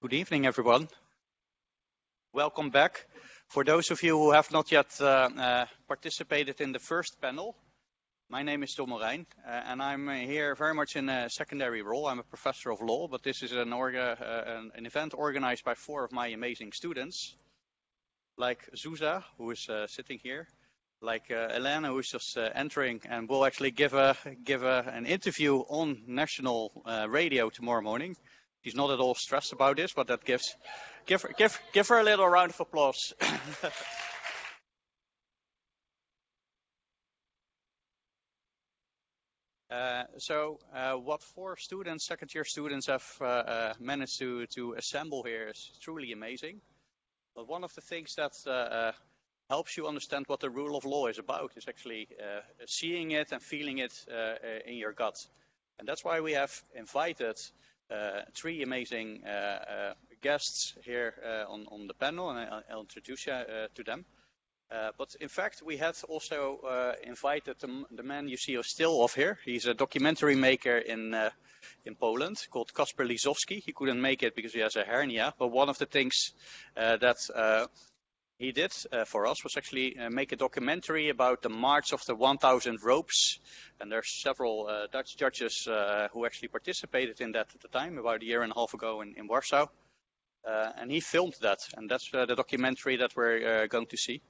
Good evening, everyone. Welcome back. For those of you who have not yet participated in the first panel, my name is Tom Morijn, and I'm here very much in a secondary role. I'm a professor of law, but this is an event organized by 4 of my amazing students, like Zuza, who is sitting here, like Elena, who is just entering, and will actually give an interview on national radio tomorrow morning. She's not at all stressed about this, but that give her a little round of applause. What 4 students, second-year students, have managed to assemble here is truly amazing. But one of the things that helps you understand what the rule of law is about is actually seeing it and feeling it in your gut. And that's why we have invited 3 amazing guests here on the panel, and I'll introduce you to them. But in fact, we had also invited the man you see still off here. He's a documentary maker in Poland called Kacper Lisowski. He couldn't make it because he has a hernia. But one of the things that he did for us was actually make a documentary about the March of the 1,000 Ropes. And there's several Dutch judges who actually participated in that at the time, about a year and a half ago in Warsaw. And he filmed that, and that's the documentary that we're going to see.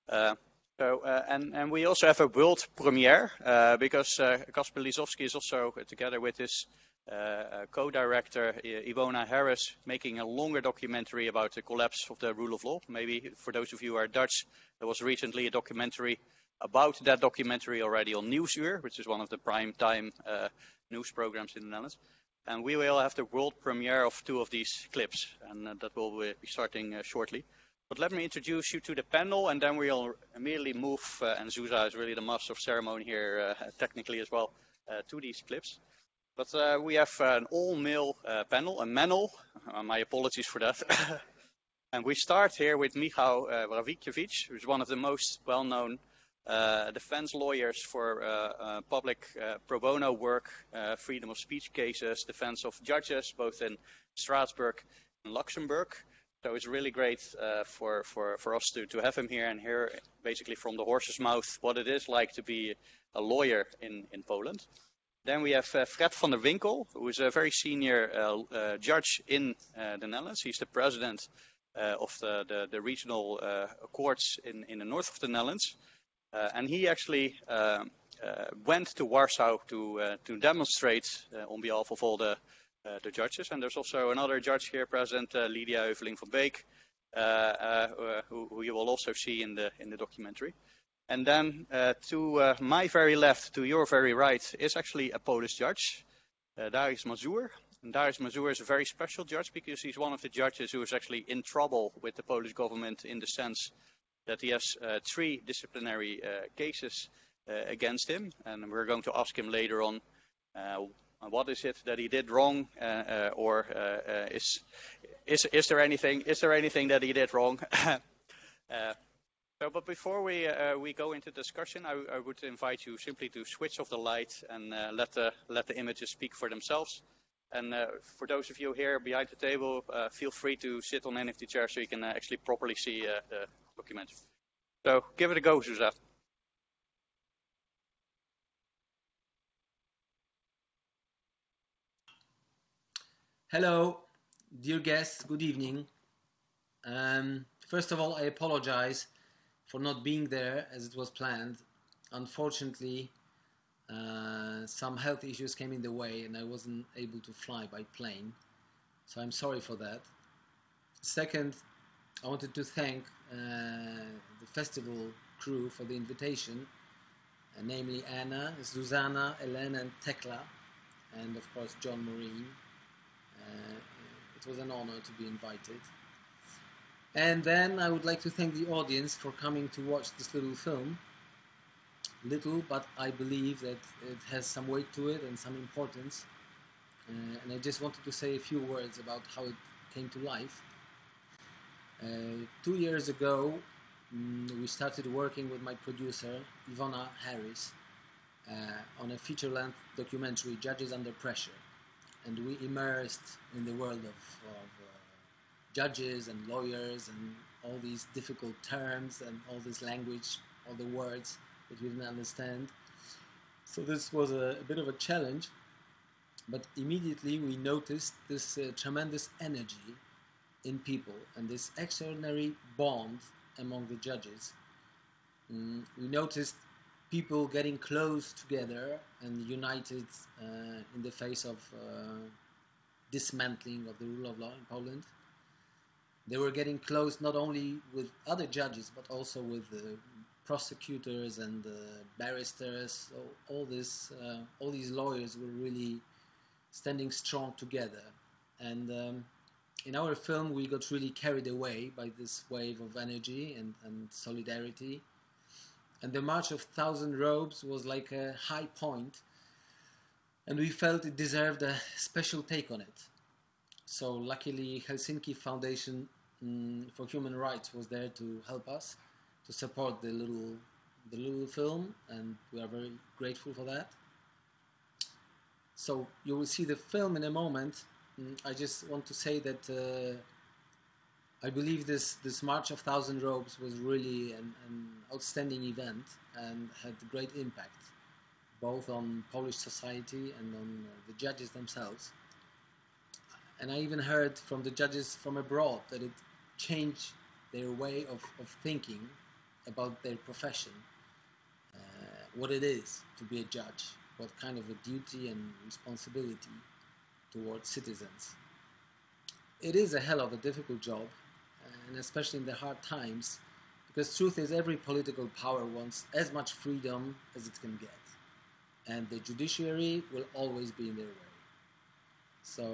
And we also have a world premiere because Kacper Lisowski is also together with his co-director Ivona Harris making a longer documentary about the collapse of the rule of law. Maybe for those of you who are Dutch, there was recently a documentary about that documentary already on Nieuwsuur, which is one of the prime time news programs in the Netherlands. And we will have the world premiere of 2 of these clips, and that will be starting shortly. But let me introduce you to the panel, and then we'll immediately move, and Zuza is really the master of ceremony here, technically as well, to these clips. But we have an all-male panel, a manel. My apologies for that. And we start here with Michał Wawrykiewicz, who's one of the most well-known defense lawyers for public pro bono work, freedom of speech cases, defense of judges, both in Strasbourg and Luxembourg. So it's really great for us to have him here and hear basically from the horse's mouth what it is like to be a lawyer in Poland. Then we have Fred van der Winkel, who is a very senior judge in the Netherlands. He's the president of the regional courts in the north of the Netherlands. And he actually went to Warsaw to demonstrate on behalf of all the judges. And there's also another judge here present, Lydia Heuveling van Beek, who you will also see in the documentary. And then to my very left, to your very right, is actually a Polish judge, Dariusz Mazur. And Dariusz Mazur is a very special judge because he's one of the judges who is actually in trouble with the Polish government in the sense that he has 3 disciplinary cases against him. And we're going to ask him later on what is it that he did wrong, or is there anything that he did wrong? But before we go into discussion, I would invite you simply to switch off the light and let the images speak for themselves. And for those of you here behind the table, feel free to sit on any of the chairs so you can actually properly see the document. So give it a go, Zuza. Hello, dear guests, good evening. First of all, I apologize for not being there as it was planned. Unfortunately, some health issues came in the way and I wasn't able to fly by plane. So I'm sorry for that. Second, I wanted to thank the festival crew for the invitation, namely Anna, Zuzana, Elena and Tekla, and of course John Marine. It was an honor to be invited. And then I would like to thank the audience for coming to watch this little film. Little, but I believe that it has some weight to it and some importance. And I just wanted to say a few words about how it came to life. 2 years ago, we started working with my producer, Ivona Harris, on a feature-length documentary, Judges Under Pressure. And we immersed in the world of judges and lawyers and all these difficult terms and all this language, all the words that we didn't understand. So this was a bit of a challenge, but immediately we noticed this tremendous energy in people and this extraordinary bond among the judges. We noticed people getting close together and united in the face of dismantling of the rule of law in Poland. They were getting close not only with other judges but also with prosecutors and barristers. So all these lawyers were really standing strong together. And in our film we got really carried away by this wave of energy and solidarity. And the March of 1,000 Robes was like a high point, and we felt it deserved a special take on it. So luckily Helsinki Foundation for Human Rights was there to help us, to support the little film, and we are very grateful for that. So you will see the film in a moment. I just want to say that I believe this March of 1,000 Robes was really an outstanding event and had great impact, both on Polish society and on the judges themselves. And I even heard from the judges from abroad that it changed their way of thinking about their profession, what it is to be a judge, what kind of a duty and responsibility towards citizens. It is a hell of a difficult job, and especially in the hard times, because truth is every political power wants as much freedom as it can get, and the judiciary will always be in their way. So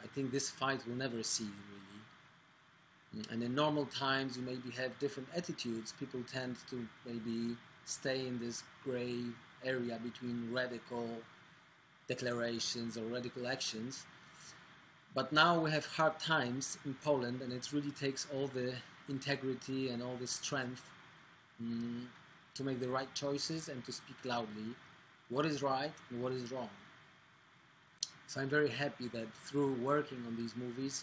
I think this fight will never cease, really. And in normal times you maybe have different attitudes. People tend to maybe stay in this grey area between radical declarations or radical actions. But now we have hard times in Poland, and it really takes all the integrity and all the strength to make the right choices and to speak loudly what is right and what is wrong. So I'm very happy that through working on these movies,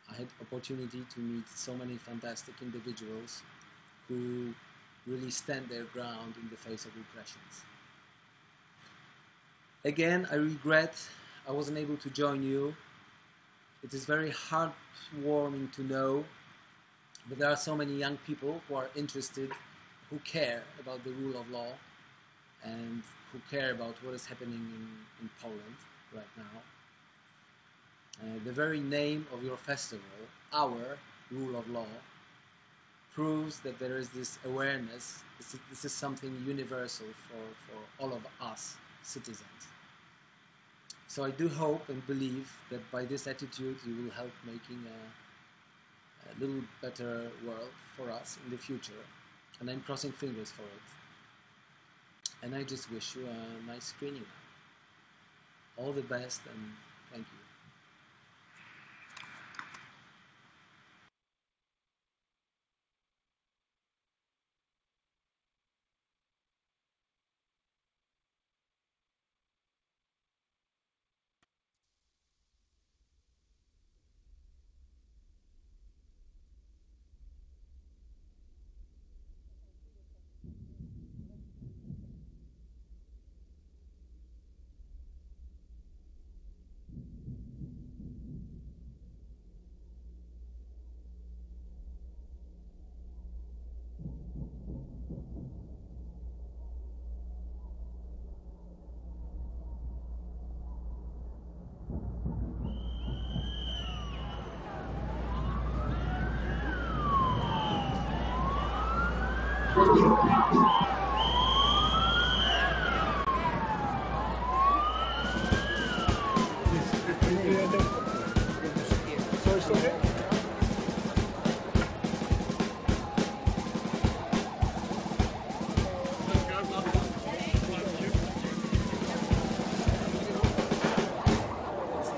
I had opportunity to meet so many fantastic individuals who really stand their ground in the face of repressions. Again, I regret I wasn't able to join you. It is very heartwarming to know that there are so many young people who are interested, who care about the rule of law and who care about what is happening in Poland right now. The very name of your festival, Our Rule of Law, proves that there is this awareness. This is something universal for all of us citizens. So I do hope and believe that by this attitude you will help making a little better world for us in the future. And I'm crossing fingers for it. And I just wish you a nice screening now. All the best, and thank you.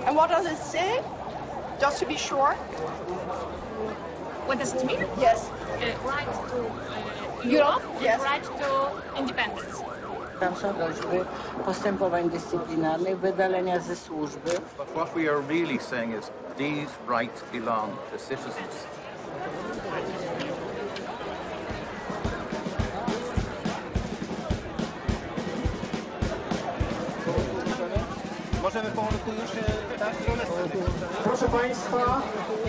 And what does it say? Just to be sure. What does it mean? Yes. Right to Europe, Yes. right to independence. tam są groźby postępowań dyscyplinarnych, wydalenia ze służby. But what we are really saying is these rights belong to citizens. Możemy powolutku już, tak? Proszę Państwa,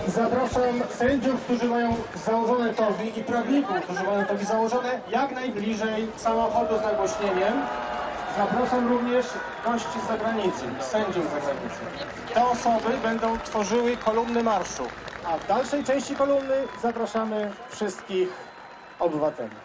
zapraszam sędziów, którzy mają założone togi i prawników, którzy mają togi założone jak najbliżej samochodu z nagłośnieniem. Zapraszam również gości z zagranicy, sędziów z zagranicy. Te osoby będą tworzyły kolumny marszu, a w dalszej części kolumny zapraszamy wszystkich obywateli.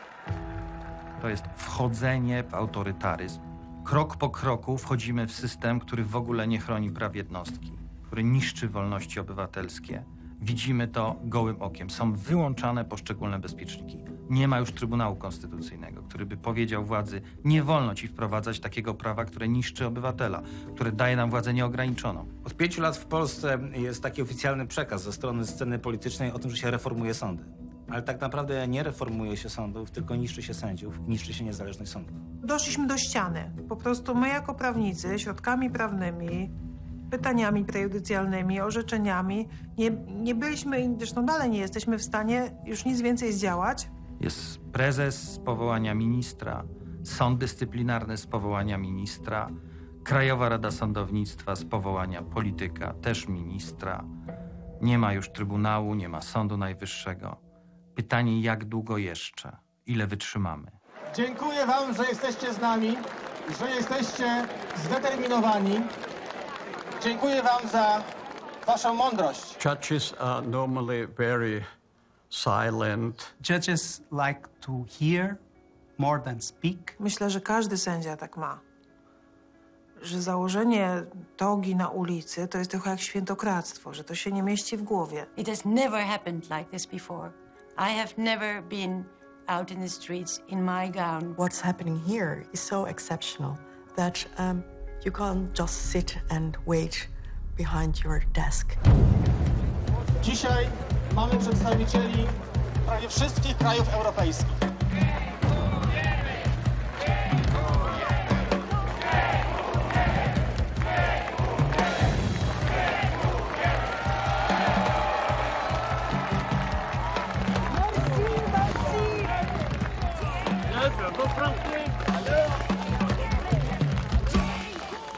To jest wchodzenie w autorytaryzm. Krok po kroku wchodzimy w system, który w ogóle nie chroni praw jednostki, który niszczy wolności obywatelskie. Widzimy to gołym okiem. Są wyłączane poszczególne bezpieczniki. Nie ma już Trybunału Konstytucyjnego, który by powiedział władzy, nie wolno ci wprowadzać takiego prawa, które niszczy obywatela, które daje nam władzę nieograniczoną. Od 5 lat w Polsce jest taki oficjalny przekaz ze strony sceny politycznej o tym, że się reformuje sądy. Ale tak naprawdę nie reformuje się sądów, tylko niszczy się sędziów, niszczy się niezależność sądów. Doszliśmy do ściany. Po prostu my jako prawnicy, środkami prawnymi, pytaniami prejudycjalnymi, orzeczeniami, nie byliśmy, zresztą dalej nie jesteśmy w stanie już nic więcej zdziałać. Jest prezes z powołania ministra, sąd dyscyplinarny z powołania ministra, Krajowa Rada Sądownictwa z powołania polityka, też ministra. Nie ma już Trybunału, nie ma Sądu Najwyższego. Pytanie, jak długo jeszcze? Ile wytrzymamy? Dziękuję Wam, że jesteście z nami, że jesteście zdeterminowani. Dziękuję Wam za Waszą mądrość. Judges are normally very silent. Judges like to hear more than speak. Myślę, że każdy sędzia tak ma. Że założenie togi na ulicy to jest trochę jak świętokradztwo, że to się nie mieści w głowie. It has never happened like this before. I have never been out in the streets in my gown. What's happening here is so exceptional that you can't just sit and wait behind your desk. Dzisiaj mamy przedstawicieli prawie wszystkich krajów europejskich.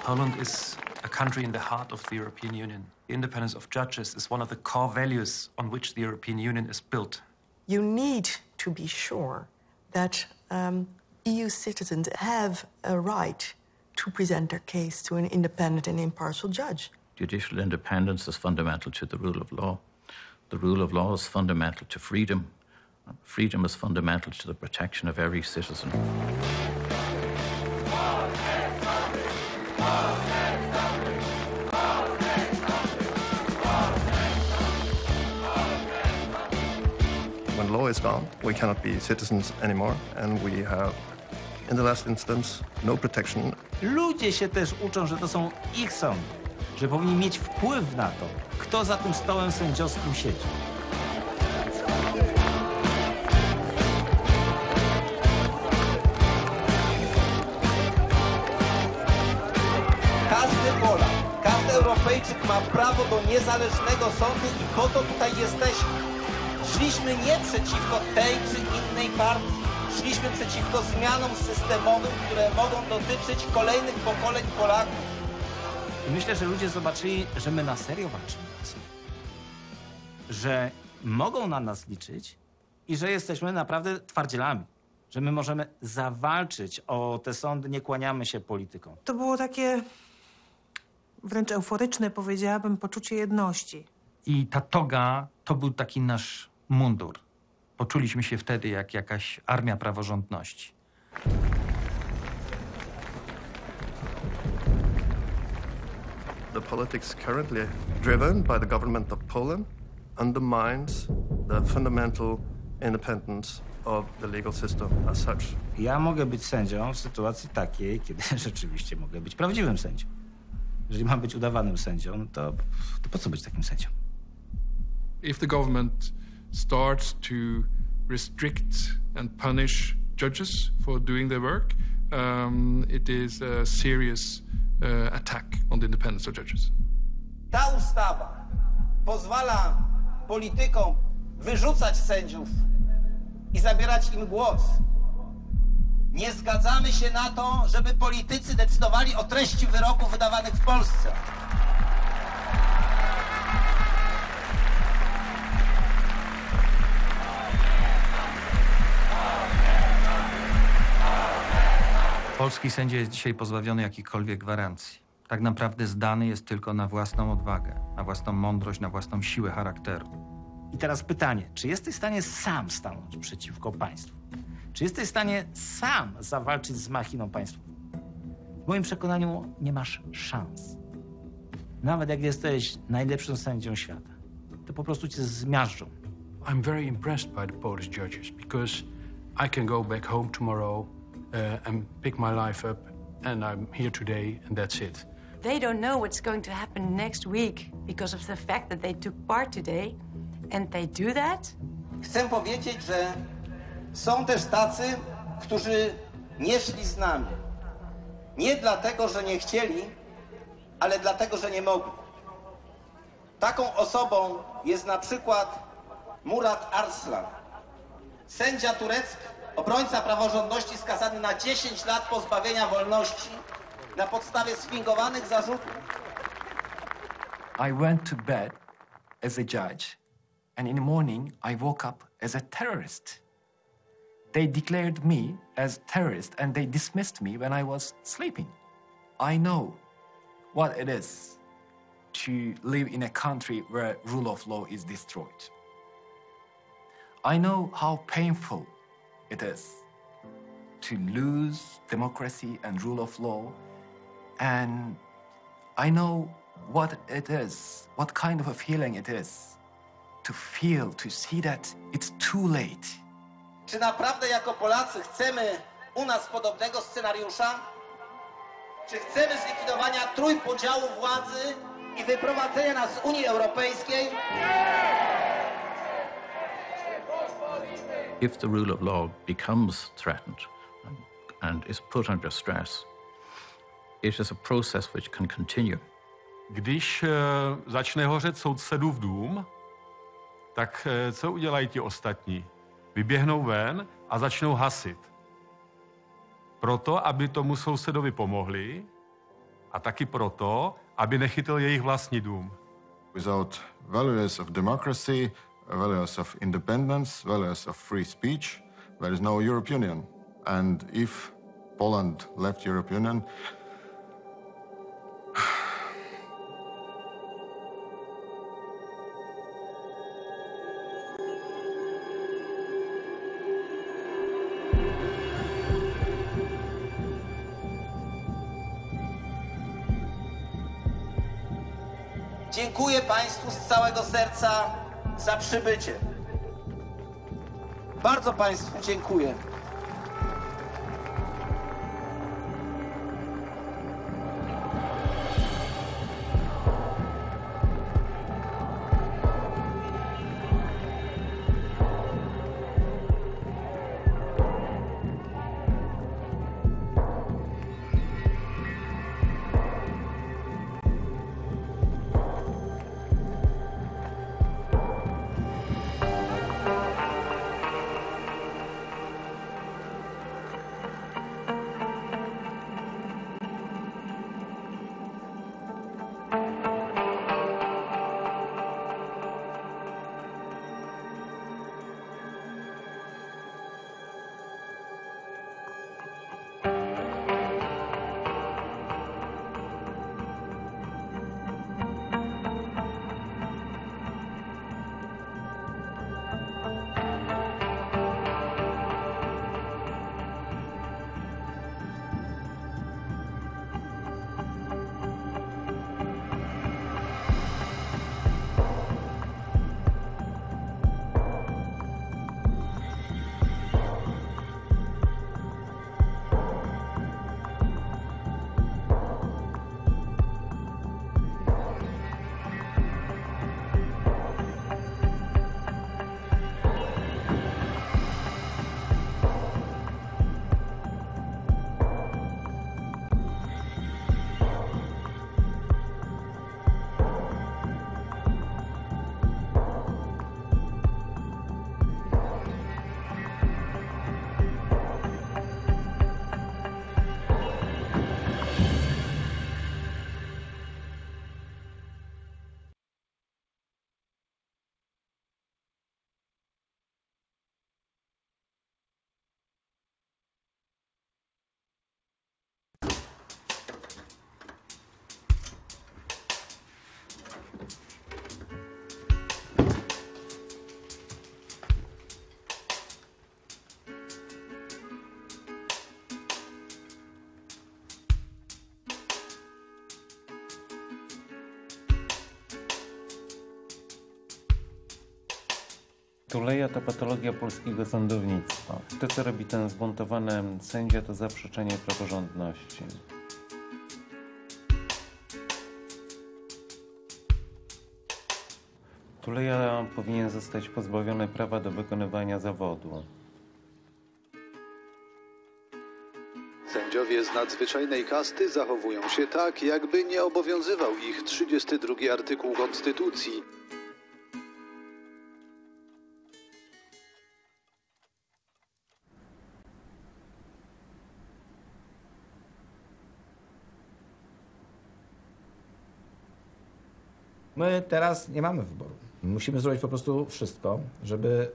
Poland is a country in the heart of the European Union. The independence of judges is one of the core values on which the European Union is built. You need to be sure that EU citizens have a right to present their case to an independent and impartial judge. Judicial independence is fundamental to the rule of law. The rule of law is fundamental to freedom. Freedom is fundamental to the protection of every citizen. When law is gone, we cannot be citizens anymore, and we have, in the last instance, no protection. Ludzie się też uczą, że to są ich sądy, że powinni mieć wpływ na to, kto za tym stołem sędziowskim siedzi. Każdy Polak, każdy Europejczyk ma prawo do niezależnego sądu i po to tutaj jesteśmy. Szliśmy nie przeciwko tej czy innej partii. Szliśmy przeciwko zmianom systemowym, które mogą dotyczyć kolejnych pokoleń Polaków. I myślę, że ludzie zobaczyli, że my na serio walczymy. Że mogą na nas liczyć i że jesteśmy naprawdę twardzielami. Że my możemy zawalczyć o te sądy, nie kłaniamy się politykom. To było takie wręcz euforyczne, powiedziałabym, poczucie jedności. I ta toga to był taki nasz mundur. Poczuliśmy się wtedy jak jakaś armia praworządności. The politics currently driven by the government of Poland undermines the fundamental independence of the legal system as such. Ja mogę być sędzią w sytuacji takiej, kiedy rzeczywiście mogę być prawdziwym sędzią. Jeżeli mam być udawanym sędzią, to po co być takim sędzią? If the government starts to restrict and punish judges for doing their work, it is a serious attack on the independence of judges. Ta ustawa pozwala politykom wyrzucać sędziów i zabierać im głos. Nie zgadzamy się na to, żeby politycy decydowali o treści wyroków wydawanych w Polsce. Polski sędzia jest dzisiaj pozbawiony jakichkolwiek gwarancji. Tak naprawdę zdany jest tylko na własną odwagę, na własną mądrość, na własną siłę charakteru. I teraz pytanie, czy jesteś w stanie sam stanąć przeciwko państwu? Czy jesteś w stanie sam zawalczyć z machiną państwową? W moim przekonaniu nie masz szans. Nawet jak jesteś najlepszym sędzią świata, to po prostu cię zmiażdżą. I'm very impressed by the Polish judges because I can go back home tomorrow and pick my life up and I'm here today and that's it. They don't know what's going to happen next week because of the fact that they took part today and they do that. Chcę powiedzieć, że są też tacy, którzy nie szli z nami. Nie dlatego, że nie chcieli, ale dlatego, że nie mogli. Taką osobą jest na przykład Murat Arslan, sędzia turecki, obrońca praworządności skazany na 10 lat pozbawienia wolności na podstawie sfingowanych zarzutów. I went to bed as a judge and in the morning I woke up as a terrorist. They declared me as terrorist and they dismissed me when I was sleeping. I know what it is to live in a country where rule of law is destroyed. I know how painful it is to lose democracy and rule of law, and I know what it is, what kind of a feeling it is to feel, to see that it's too late. Czy naprawdę jako Polacy chcemy u nas podobnego scenariusza? Czy chcemy zlikwidowania trójpodziału władzy i wyprowadzenia nas z Unii Europejskiej? If the rule of law becomes threatened and is put under stress, it is a process which can continue. Když začne hořet soudcův dům, tak co udělají ti ostatní? Vyběhnou ven a začnou hasit. Proto, aby tomu sousedovi pomohli a taky proto, aby nechytil jejich vlastní dům. Without values of democracy, values of independence, values of free speech, there is no European Union. And if Poland left European Union, Dziękuję Państwu z całego serca za przybycie. Bardzo Państwu dziękuję. Tuleja to patologia polskiego sądownictwa. To, co robi ten zbuntowany sędzia, to zaprzeczenie praworządności. Tuleja powinien zostać pozbawiony prawa do wykonywania zawodu. Sędziowie z nadzwyczajnej kasty zachowują się tak, jakby nie obowiązywał ich 32 artykuł Konstytucji. My teraz nie mamy wyboru. Musimy zrobić po prostu wszystko, żeby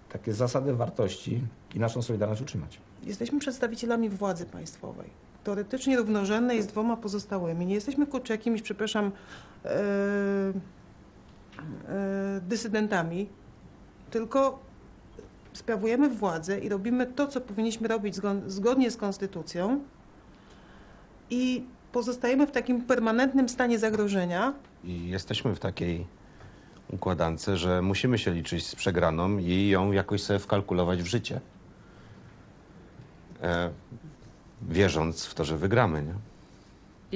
takie zasady wartości i naszą solidarność utrzymać. Jesteśmy przedstawicielami władzy państwowej, teoretycznie równorzędnej z dwoma pozostałymi. Nie jesteśmy kurczę jakimiś, przepraszam, dysydentami, tylko sprawujemy władzę i robimy to, co powinniśmy robić zgodnie z konstytucją i pozostajemy w takim permanentnym stanie zagrożenia. I jesteśmy w takiej układance, że musimy się liczyć z przegraną i ją jakoś sobie wkalkulować w życie. Wierząc w to, że wygramy, nie?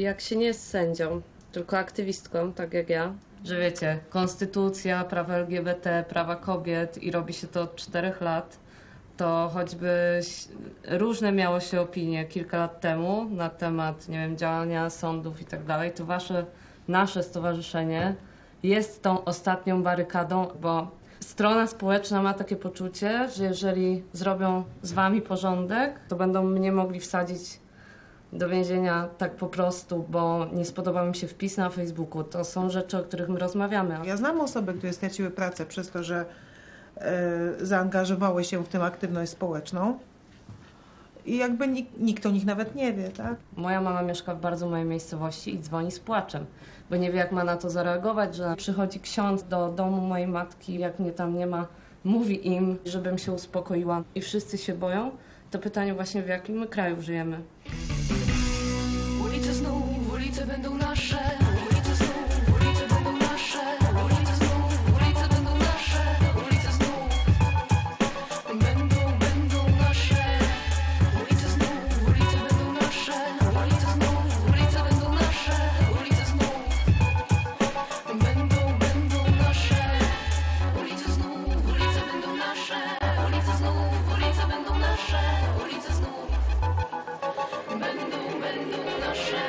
Jak się nie jest sędzią, tylko aktywistką, tak jak ja, że wiecie, konstytucja, prawa LGBT, prawa kobiet i robi się to od 4 lat, to choćby różne miało się opinie kilka lat temu na temat, nie wiem, działania sądów i tak dalej, to nasze stowarzyszenie jest tą ostatnią barykadą, bo strona społeczna ma takie poczucie, że jeżeli zrobią z wami porządek, to będą mnie mogli wsadzić do więzienia tak po prostu, bo nie spodobał mi się wpis na Facebooku. To są rzeczy, o których my rozmawiamy. Ja znam osoby, które straciły pracę przez to, że zaangażowały się w tę aktywność społeczną i jakby nikt o nich nawet nie wie, tak? Moja mama mieszka w bardzo małej miejscowości i dzwoni z płaczem, bo nie wie, jak ma na to zareagować, że przychodzi ksiądz do domu mojej matki, jak mnie tam nie ma, mówi im, żebym się uspokoiła i wszyscy się boją. To pytanie właśnie, w jakim my kraju żyjemy. Ulice znów, ulice będą nasze. Ulice znów, ulice będą nasze. Ulice znów, ulice będą nasze. Ulice znów będą nasze. Ulice znów, ulice będą nasze. Ulice znów, ulice będą nasze. Ulice znów będą nasze. Ulice znów, ulice będą nasze. Ulice znów, ulice będą nasze. Ulice znów będą nasze.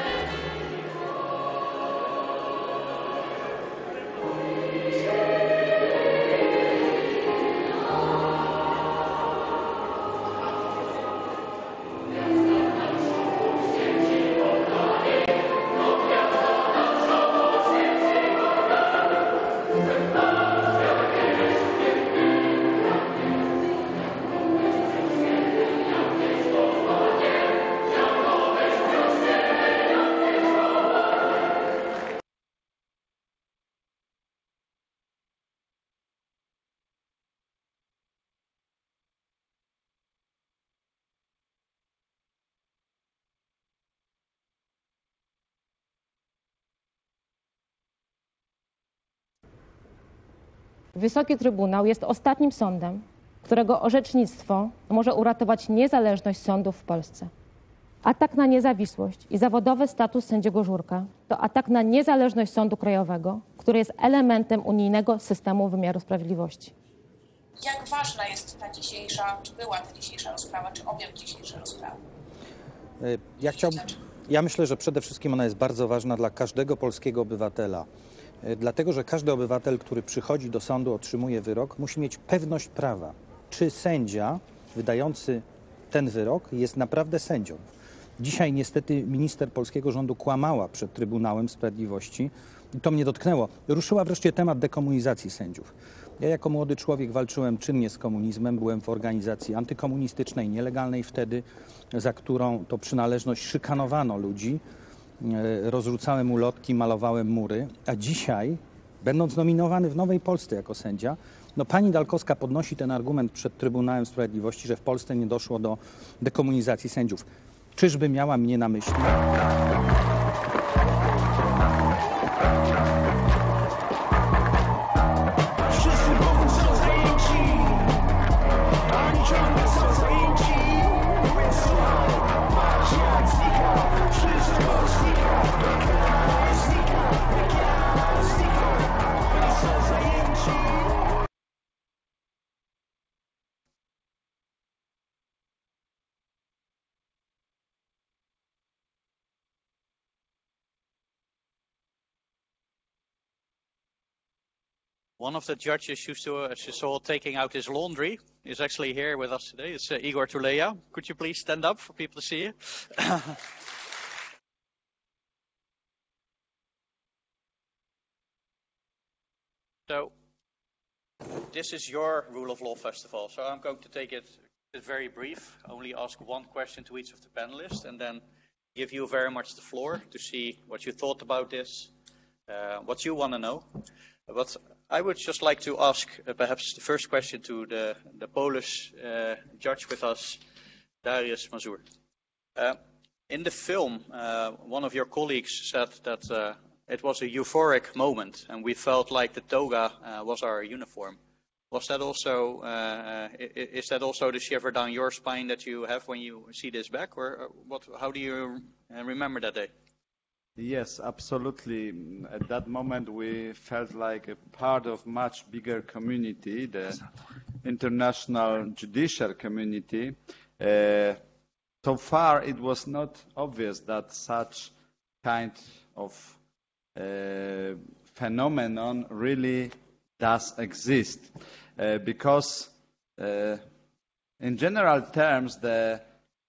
Wysoki Trybunał jest ostatnim sądem, którego orzecznictwo może uratować niezależność sądów w Polsce. Atak na niezawisłość i zawodowy status sędziego Żurka to atak na niezależność sądu krajowego, który jest elementem unijnego systemu wymiaru sprawiedliwości. Jak ważna jest ta dzisiejsza, czy była ta dzisiejsza rozprawa, czy obie dzisiejsze rozprawy? Ja myślę, że przede wszystkim ona jest bardzo ważna dla każdego polskiego obywatela. Dlatego, że każdy obywatel, który przychodzi do sądu, otrzymuje wyrok, musi mieć pewność prawa. Czy sędzia wydający ten wyrok jest naprawdę sędzią? Dzisiaj niestety minister polskiego rządu kłamała przed Trybunałem Sprawiedliwości i to mnie dotknęło. Ruszyła wreszcie temat dekomunizacji sędziów. Ja jako młody człowiek walczyłem czynnie z komunizmem, byłem w organizacji antykomunistycznej, nielegalnej wtedy, za którą to przynależność szykanowano ludzi. Rozrzucałem ulotki, malowałem mury, a dzisiaj, będąc nominowany w Nowej Polsce jako sędzia, pani Dalkowska podnosi ten argument przed Trybunałem Sprawiedliwości, że w Polsce nie doszło do dekomunizacji sędziów. Czyżby miała mnie na myśli? Wszyscy powtórzą One of the judges you saw taking out his laundry is actually here with us today. It's Igor Tuleya. Could you please stand up for people to see you? So, this is your Rule of Law Festival. So I'm going to take it very brief. Only ask one question to each of the panelists and then give you very much the floor to see what you thought about this, what you want to know. But I would just like to ask perhaps the first question to the Polish judge with us, Dariusz Mazur. In the film, one of your colleagues said that it was a euphoric moment and we felt like the toga was our uniform. Was that also, is that also the shiver down your spine that you have when you see this back, or what? How do you remember that day? Yes, absolutely. At that moment, we felt like a part of much bigger community, the international judicial community. So far, it was not obvious that such kind of phenomenon really does exist, because in general terms, the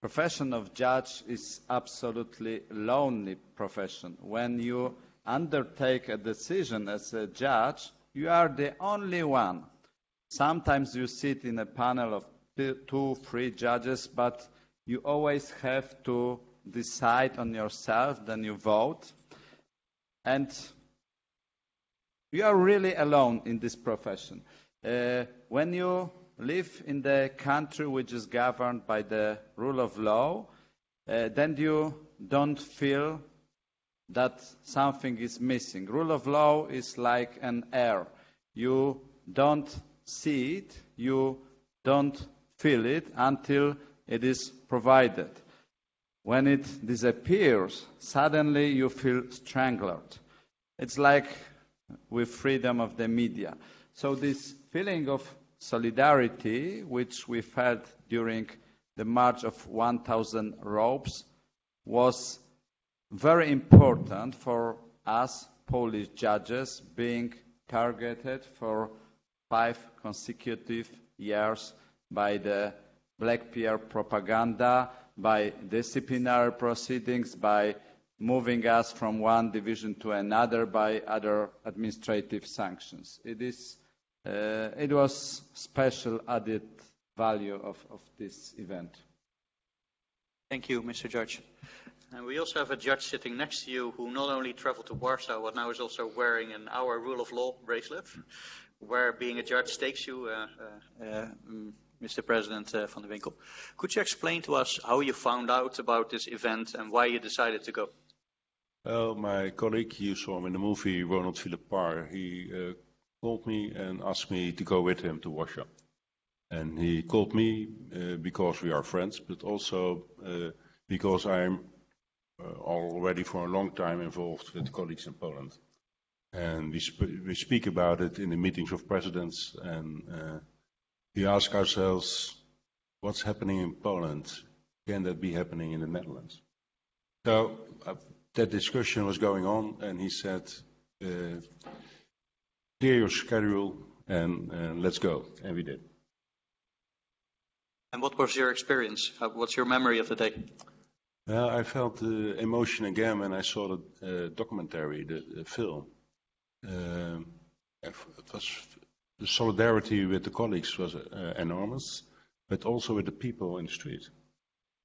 profession of judge is absolutely lonely profession. When you undertake a decision as a judge, you are the only one. Sometimes you sit in a panel of 2, 3 judges, but you always have to decide on yourself, then you vote. And you are really alone in this profession. When you live in the country which is governed by the rule of law, then you don't feel that something is missing. Rule of law is like an air. You don't see it, you don't feel it until it is provided. When it disappears, suddenly you feel strangled. It's like with freedom of the media. So this feeling of solidarity, which we felt during the March of 1,000 Ropes, was very important for us Polish judges, being targeted for 5 consecutive years by the black PR propaganda, by disciplinary proceedings, by moving us from one division to another, by other administrative sanctions. It was special added value of this event. Thank you, Mr. Judge. And we also have a judge sitting next to you who not only traveled to Warsaw, but now is also wearing an Our Rule of Law bracelet, where being a judge takes you, Mr. President van de Winkel. Could you explain to us how you found out about this event and why you decided to go? Well, my colleague, you saw him in the movie, Ronald Philip Parr, he called me and asked me to go with him to Warsaw. And he called me because we are friends, but also because I'm already for a long time involved with colleagues in Poland. And we speak about it in the meetings of presidents, and we ask ourselves, what's happening in Poland? Can that be happening in the Netherlands? So that discussion was going on, and he said, clear your schedule and let's go. And we did. And what was your experience? What's your memory of the day? Well, I felt the emotion again when I saw the documentary, the film. It was, the solidarity with the colleagues was enormous, but also with the people in the street.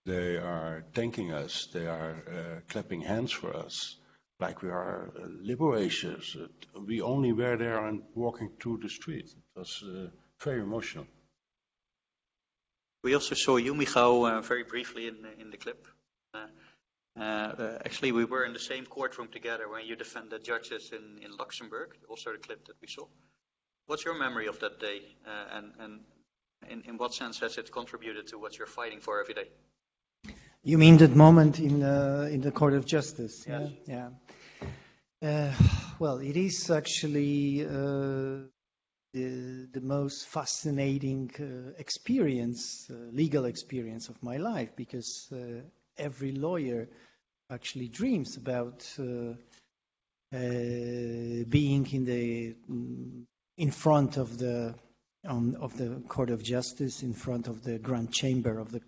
They are thanking us, they are clapping hands for us, like we are liberators. We only were there and walking through the street. It was very emotional. We also saw you, Michał, very briefly in the clip. Actually, we were in the same courtroom together when you defended judges in Luxembourg, also the clip that we saw. What's your memory of that day, and in what sense has it contributed to what you're fighting for every day? You mean that moment in the Court of Justice? Yes. Yeah. Well, it is actually the most fascinating experience, legal experience of my life, because every lawyer actually dreams about being in front of the Court of Justice, in front of the Grand Chamber of the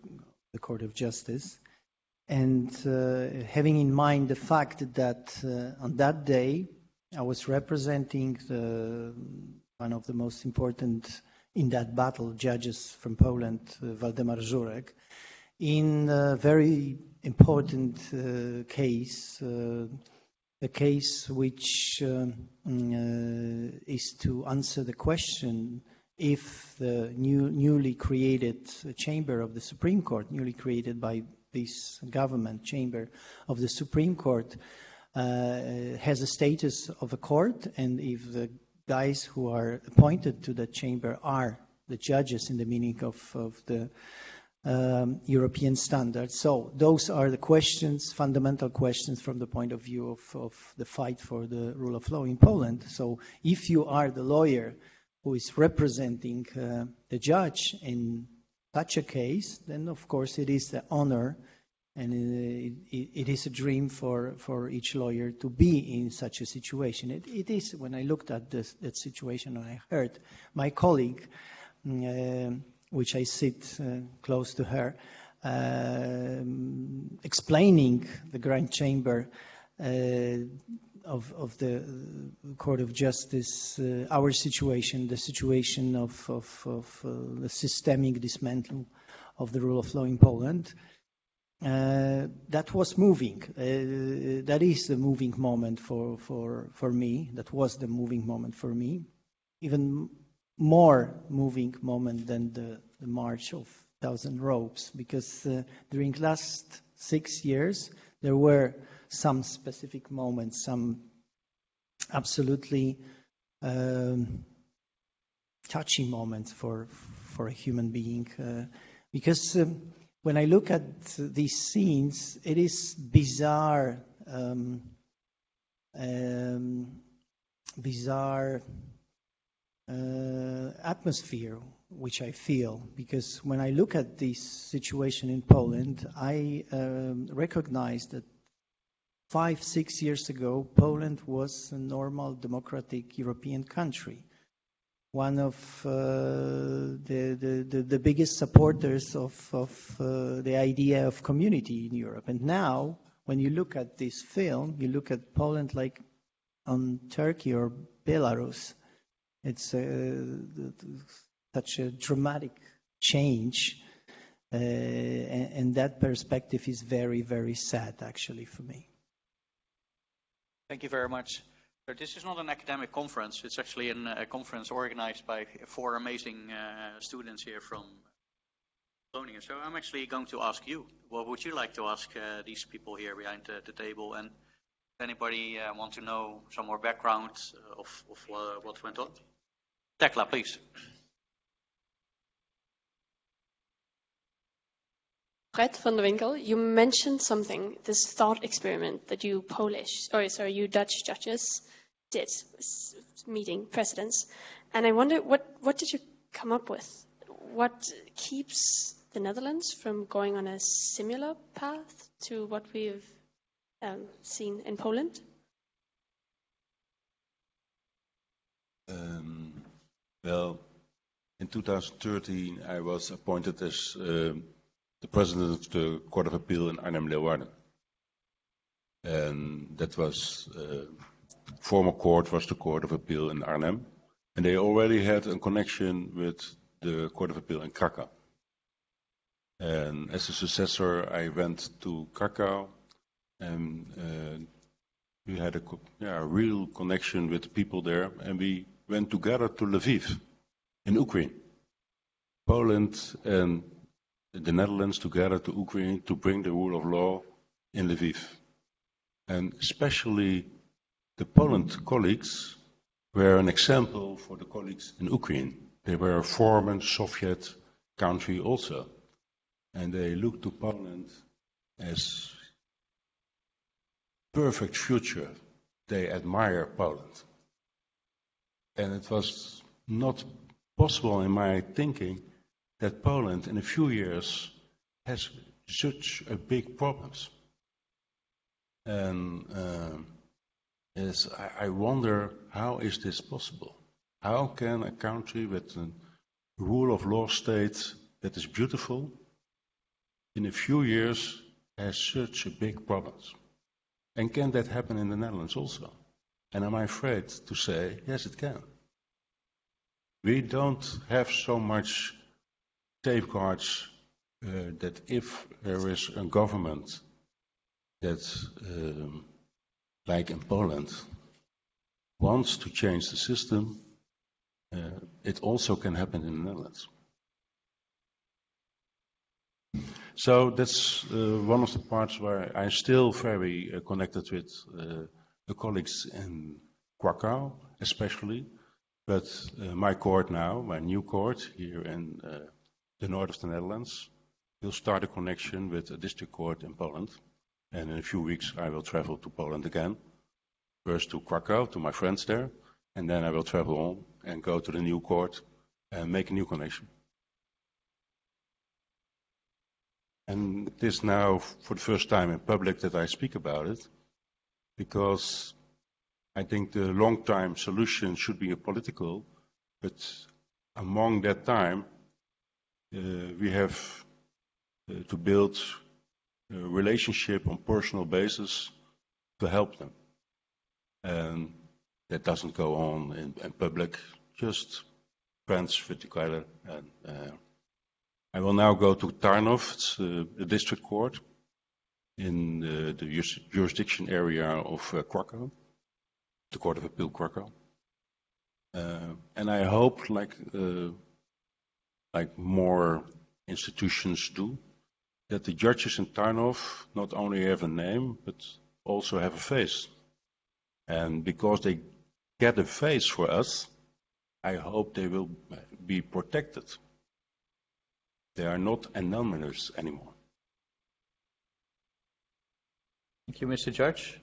Court of Justice, and having in mind the fact that on that day I was representing one of the most important in that battle judges from Poland, Waldemar Żurek, in a very important case, a case which is to answer the question if the newly created chamber of the Supreme Court, newly created by this government chamber of the Supreme Court, has a status of a court, and if the guys who are appointed to that chamber are the judges in the meaning of the European standards. So those are the questions, fundamental questions from the point of view of the fight for the rule of law in Poland. So if you are the lawyer who is representing the judge in such a case, then of course it is the honor and it is a dream for each lawyer to be in such a situation. It is, when I looked at that situation and I heard my colleague, which I sit close to her, explaining the Grand Chamber of the Court of Justice, our situation, the situation of the systemic dismantling of the rule of law in Poland. That was moving. That is the moving moment for me. That was the moving moment for me. Even more moving moment than the March of 1,000 Ropes, because during last 6 years there were some specific moments, some absolutely touchy moments for a human being, because when I look at these scenes, it is bizarre atmosphere which I feel, because when I look at this situation in Poland, I recognize that 5-6 years ago, Poland was a normal democratic European country, one of the biggest supporters of the idea of community in Europe. And now, when you look at this film, you look at Poland like on Turkey or Belarus. It's such a dramatic change, and that perspective is very, very sad, actually, for me. Thank you very much. So this is not an academic conference. It's actually a conference organized by 4 amazing students here from Groningen. So I'm actually going to ask you, what would you like to ask these people here behind the table? And if anybody want to know some more background of what went on? Tekla, please. Fred van der Winkel, you mentioned something, this thought experiment that you you Dutch judges did, meeting precedents. And I wonder, what did you come up with? What keeps the Netherlands from going on a similar path to what we've seen in Poland? Well, in 2013, I was appointed as the president of the Court of Appeal in Arnhem-Leeuwarden. And that was, former court was the Court of Appeal in Arnhem. And they already had a connection with the Court of Appeal in Krakow. And as a successor, I went to Krakow, and we had a real connection with the people there. And we went together to Lviv in Ukraine. Poland and the Netherlands together to Ukraine to bring the rule of law in Lviv. And especially the Poland colleagues were an example for the colleagues in Ukraine. They were a former Soviet country also. And they looked to Poland as perfect future. They admire Poland. And it was not possible in my thinking that Poland in a few years has such a big problems. And I wonder, how is this possible? How can a country with a rule of law state that is beautiful in a few years has such a big problems? And can that happen in the Netherlands also? And am I afraid to say, yes, it can. We don't have so much safeguards that if there is a government that, like in Poland, wants to change the system, it also can happen in the Netherlands. So that's one of the parts where I'm still very connected with the colleagues in Krakow, especially. But my court now, my new court here in the north of the Netherlands, will start a connection with a district court in Poland. And in a few weeks I will travel to Poland again. First to Krakow, to my friends there. And then I will travel on and go to the new court and make a new connection. And it is now for the first time in public that I speak about it, because I think the long-term solution should be a political, but among that time, we have to build a relationship on personal basis to help them. And that doesn't go on in public, just friends with together. And I will now go to Tarnów, it's a district court in the jurisdiction area of Krakow, the Court of Appeal Krakow. And I hope, like more institutions do, that the judges in Tarnów not only have a name, but also have a face. And because they get a face for us, I hope they will be protected. They are not anonymous anymore. Thank you, Mr. Judge.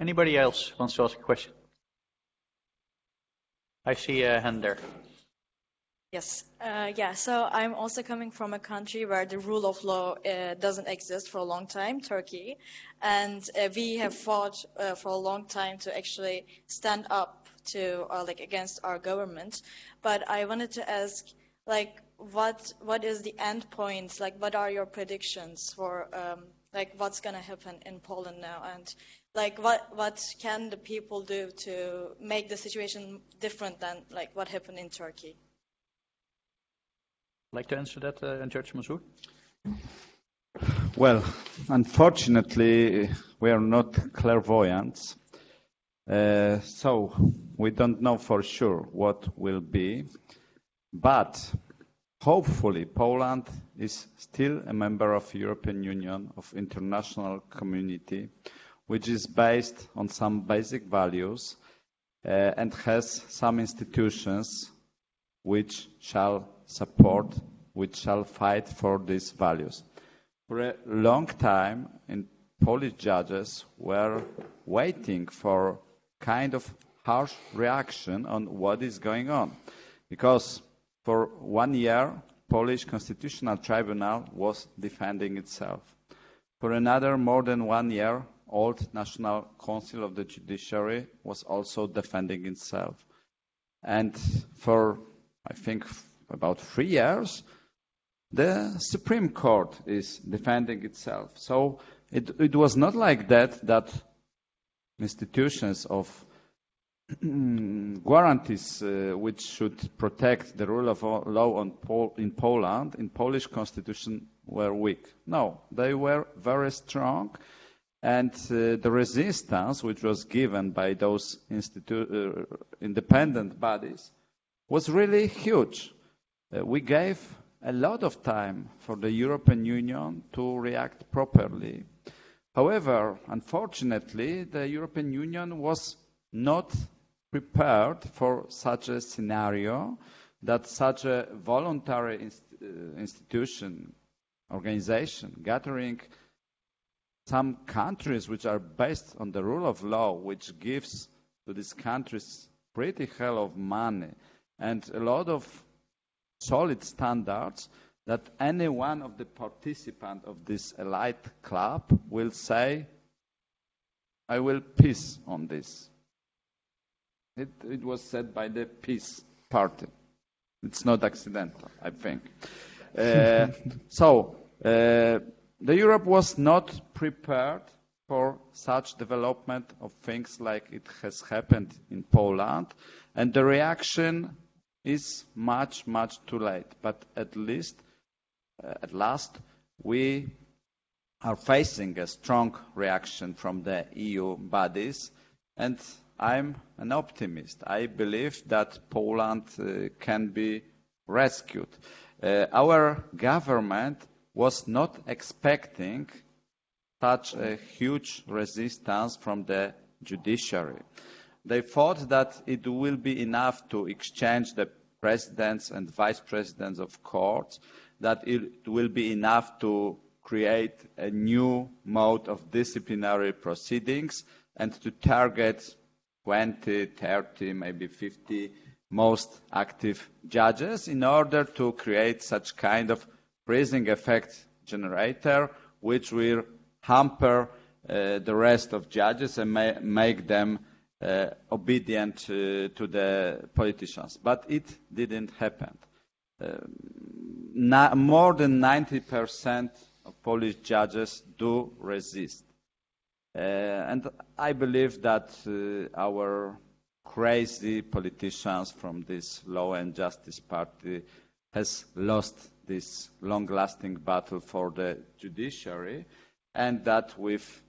Anybody else wants to ask a question? I see a hand there. Yes, so I'm also coming from a country where the rule of law doesn't exist for a long time, Turkey. And we have fought for a long time to actually stand up to against our government. But I wanted to ask, what is the end point? What are your predictions for what's going to happen in Poland now? And what can the people do to make the situation different than what happened in Turkey? Like to answer that, Judge Mazur? Well, unfortunately, we are not clairvoyants. So we don't know for sure what will be. But hopefully Poland is still a member of the European Union, of international community, which is based on some basic values and has some institutions which shall support, which shall fight for these values. For a long time, Polish judges were waiting for kind of harsh reaction on what is going on. Because for 1 year, Polish Constitutional Tribunal was defending itself. For another more than 1 year, Old National Council of the Judiciary was also defending itself. And for, I think, about 3 years, the Supreme Court is defending itself. So it was not like that institutions of guarantees which should protect the rule of law in Poland, in Polish constitution, were weak. No, they were very strong. And the resistance which was given by those independent bodies was really huge. We gave a lot of time for the European Union to react properly. However, unfortunately, the European Union was not prepared for such a scenario, that such a voluntary institution, organization, gathering some countries which are based on the rule of law, which gives to these countries pretty hell of money and a lot of solid standards, that any one of the participants of this elite club will say, I will peace on this. It was said by the peace party. It's not accidental, I think. So the Europe was not prepared for such development of things like it has happened in Poland, and the reaction is much, much too late. But at last, we are facing a strong reaction from the EU bodies, and I'm an optimist. I believe that Poland can be rescued. Our government was not expecting such a huge resistance from the judiciary. They thought that it will be enough to exchange the presidents and vice presidents of courts, that it will be enough to create a new mode of disciplinary proceedings and to target 20, 30, maybe 50 most active judges in order to create such kind of freezing effect generator which will hamper the rest of judges and make them obedient to the politicians. But it didn't happen. More than 90% of Polish judges do resist. And I believe that our crazy politicians from this Law and Justice Party has lost this long-lasting battle for the judiciary, and that with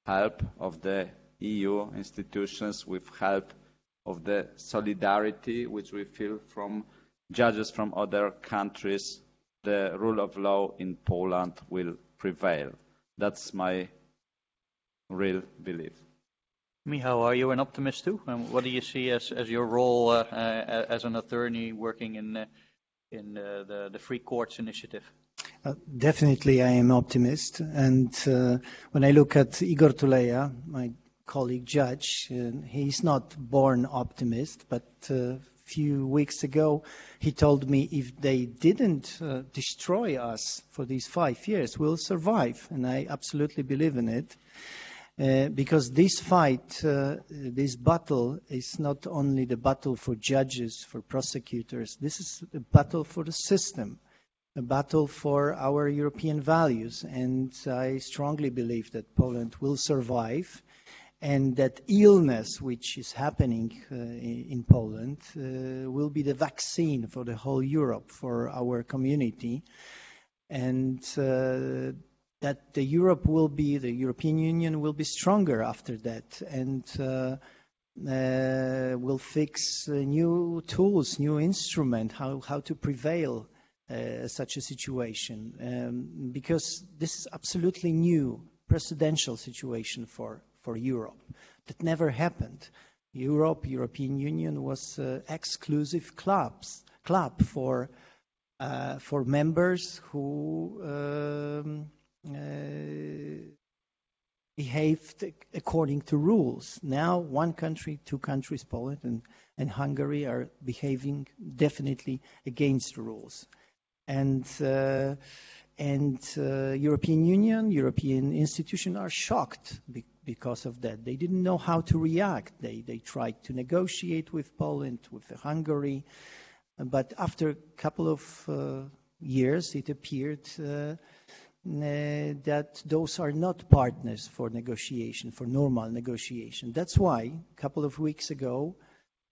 help of the EU institutions, with help of the solidarity which we feel from judges from other countries, the rule of law in Poland will prevail. That's my real belief. Michał, are you an optimist too? And what do you see as your role as an attorney working in the Free Courts Initiative? Definitely, I am optimist. And when I look at Igor Tuleya, my colleague judge, he's not born optimist, but a few weeks ago he told me if they didn't destroy us for these 5 years, we'll survive. And I absolutely believe in it. Because this fight, this battle is not only the battle for judges, for prosecutors, this is a battle for the system, a battle for our European values. And I strongly believe that Poland will survive, and that illness which is happening in Poland will be the vaccine for the whole Europe, for our community. And that the European Union will be stronger after that, and will fix new tools, new instrument, how to prevail such a situation. Because this is absolutely new, presidential situation for Europe. That never happened. European Union was exclusive club for members who behaved according to rules. Now, one country, two countries, Poland and Hungary, are behaving definitely against rules. And European Union, European institutions are shocked because of that. They didn't know how to react. They tried to negotiate with Poland, with Hungary, but after a couple of years, it appeared that those are not partners for negotiation, for normal negotiation. That's why a couple of weeks ago,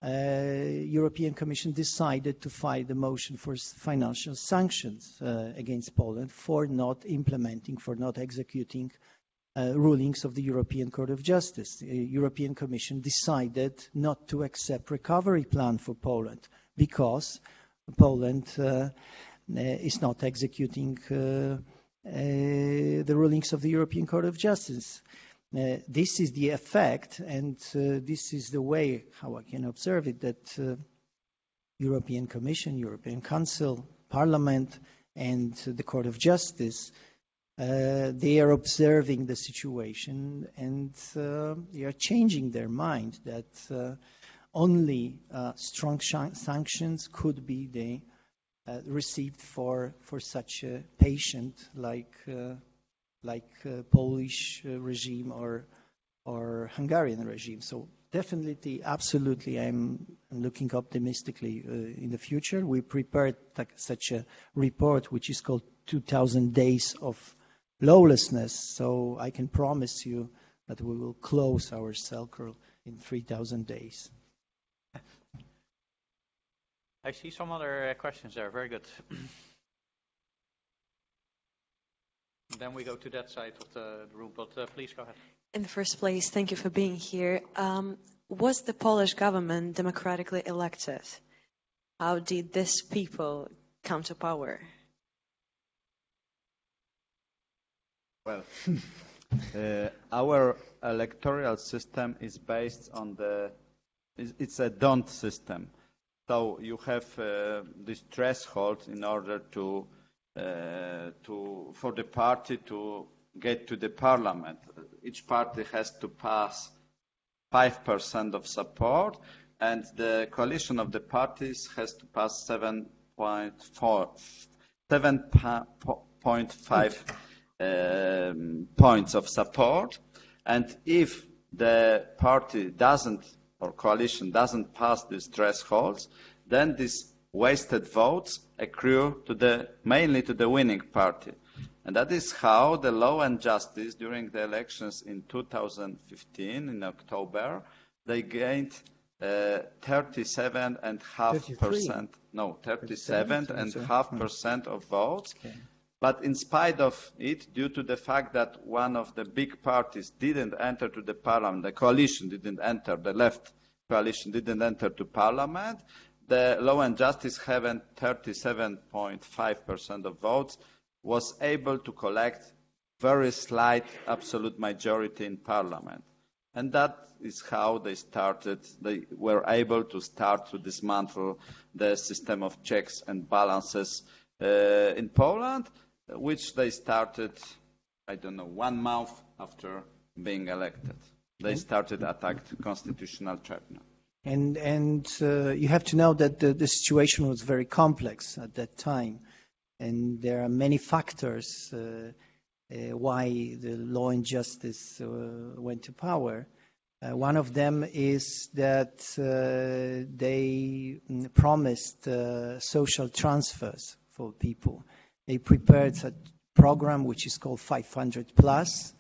European Commission decided to file the motion for financial sanctions against Poland for not implementing, for not executing rulings of the European Court of Justice. The European Commission decided not to accept recovery plan for Poland because Poland is not executing the rulings of the European Court of Justice. This is the effect, and this is the way how I can observe it, that European Commission, European Council, Parliament, and the Court of Justice, they are observing the situation, and they are changing their mind that only strong sanctions could be received for such a patient like Polish regime or Hungarian regime. So definitely, absolutely, I'm looking optimistically in the future. We prepared such a report, which is called 2000 Days of Lawlessness. So I can promise you that we will close our circle in 3,000 days. I see some other questions there. Very good. Then we go to that side of the room, but please go ahead. In the first place, thank you for being here. Was the Polish government democratically elected? How did these people come to power? Well, our electoral system is based on it's a DONT system. So you have this threshold in order for the party to get to the parliament. Each party has to pass 5% of support, and the coalition of the parties has to pass 7.5 points of support. And if the party doesn't, or coalition doesn't pass these thresholds, then these wasted votes accrue mainly to the winning party. And that is how the Law and Justice, during the elections in 2015, in October, they gained 37.5% of votes. Okay. But in spite of it, due to the fact that one of the big parties didn't enter to the parliament, the coalition didn't enter, the left coalition didn't enter to parliament, the Law and Justice, having 37.5% of votes, was able to collect very slight absolute majority in parliament. And that is how they were able to start to dismantle the system of checks and balances in Poland, which they started, 1 month after being elected. They started attack the constitutional tribunal. And you have to know that the situation was very complex at that time. And there are many factors why the Law and Justice went to power. One of them is that they promised social transfers for people. They prepared a program which is called 500 Plus.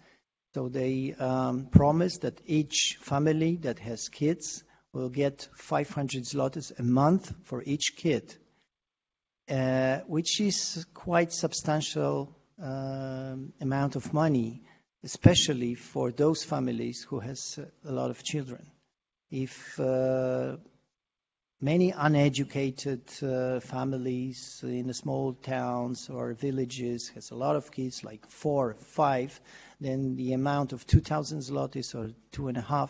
So they promised that each family that has kids will get 500 zlotys a month for each kid, which is quite substantial amount of money, especially for those families who has a lot of children. If many uneducated families in the small towns or villages has a lot of kids, like 4 or 5, then the amount of 2,000 zlotys or 2,500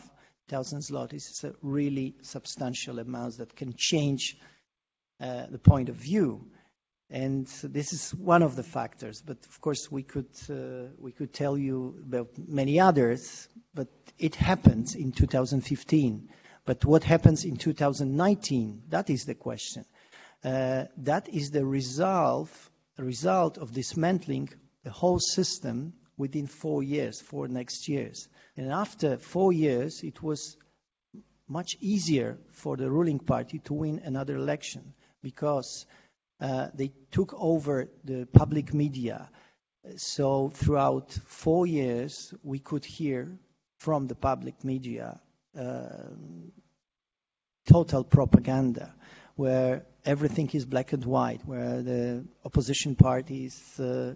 zlotys is a really substantial amount that can change the point of view. And this is one of the factors, but of course we could tell you about many others, but it happens in 2015. But what happens in 2019? That is the question. That is the result of dismantling the whole system within 4 years, 4 next years. And after 4 years, it was much easier for the ruling party to win another election because they took over the public media. So throughout 4 years, we could hear from the public media total propaganda, where everything is black and white, where the opposition party is a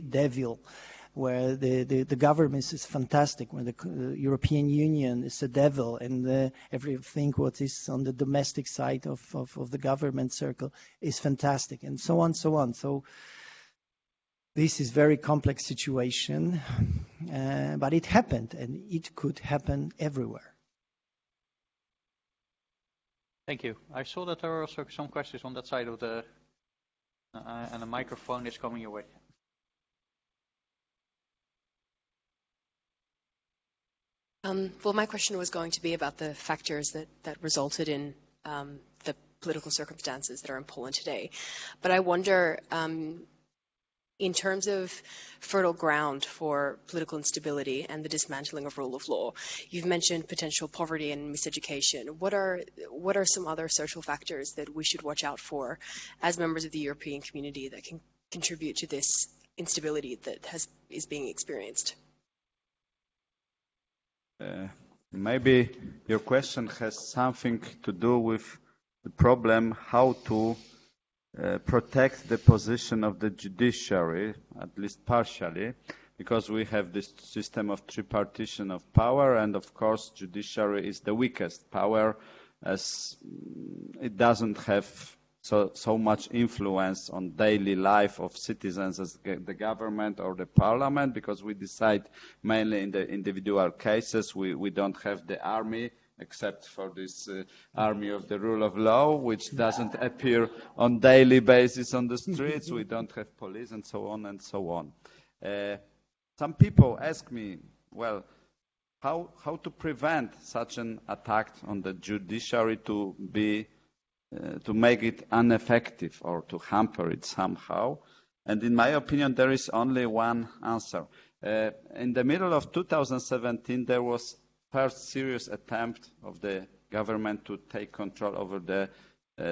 devil, where the government is fantastic, where the European Union is a devil, and everything what is on the domestic side of the government circle is fantastic, and so on, so on. So this is very complex situation, but it happened, and it could happen everywhere. Thank you. I saw that there were also some questions on that side of the, and the microphone is coming your way. Well, my question was going to be about the factors that resulted in the political circumstances that are in Poland today. But I wonder, in terms of fertile ground for political instability and the dismantling of rule of law, you've mentioned potential poverty and miseducation. What are some other social factors that we should watch out for as members of the European community that can contribute to this instability that is being experienced? Maybe your question has something to do with the problem how to protect the position of the judiciary, at least partially, because we have this system of tripartition of power, and of course judiciary is the weakest power, as it doesn't have so much influence on daily life of citizens as the government or the parliament, because we decide mainly in the individual cases. We don't have the army, except for this army of the rule of law, which doesn't appear on daily basis on the streets. We don't have police, and so on and so on. Some people ask me, well, how to prevent such an attack on the judiciary to make it ineffective or to hamper it somehow. And in my opinion, there is only one answer. In the middle of 2017, there was first serious attempt of the government to take control over the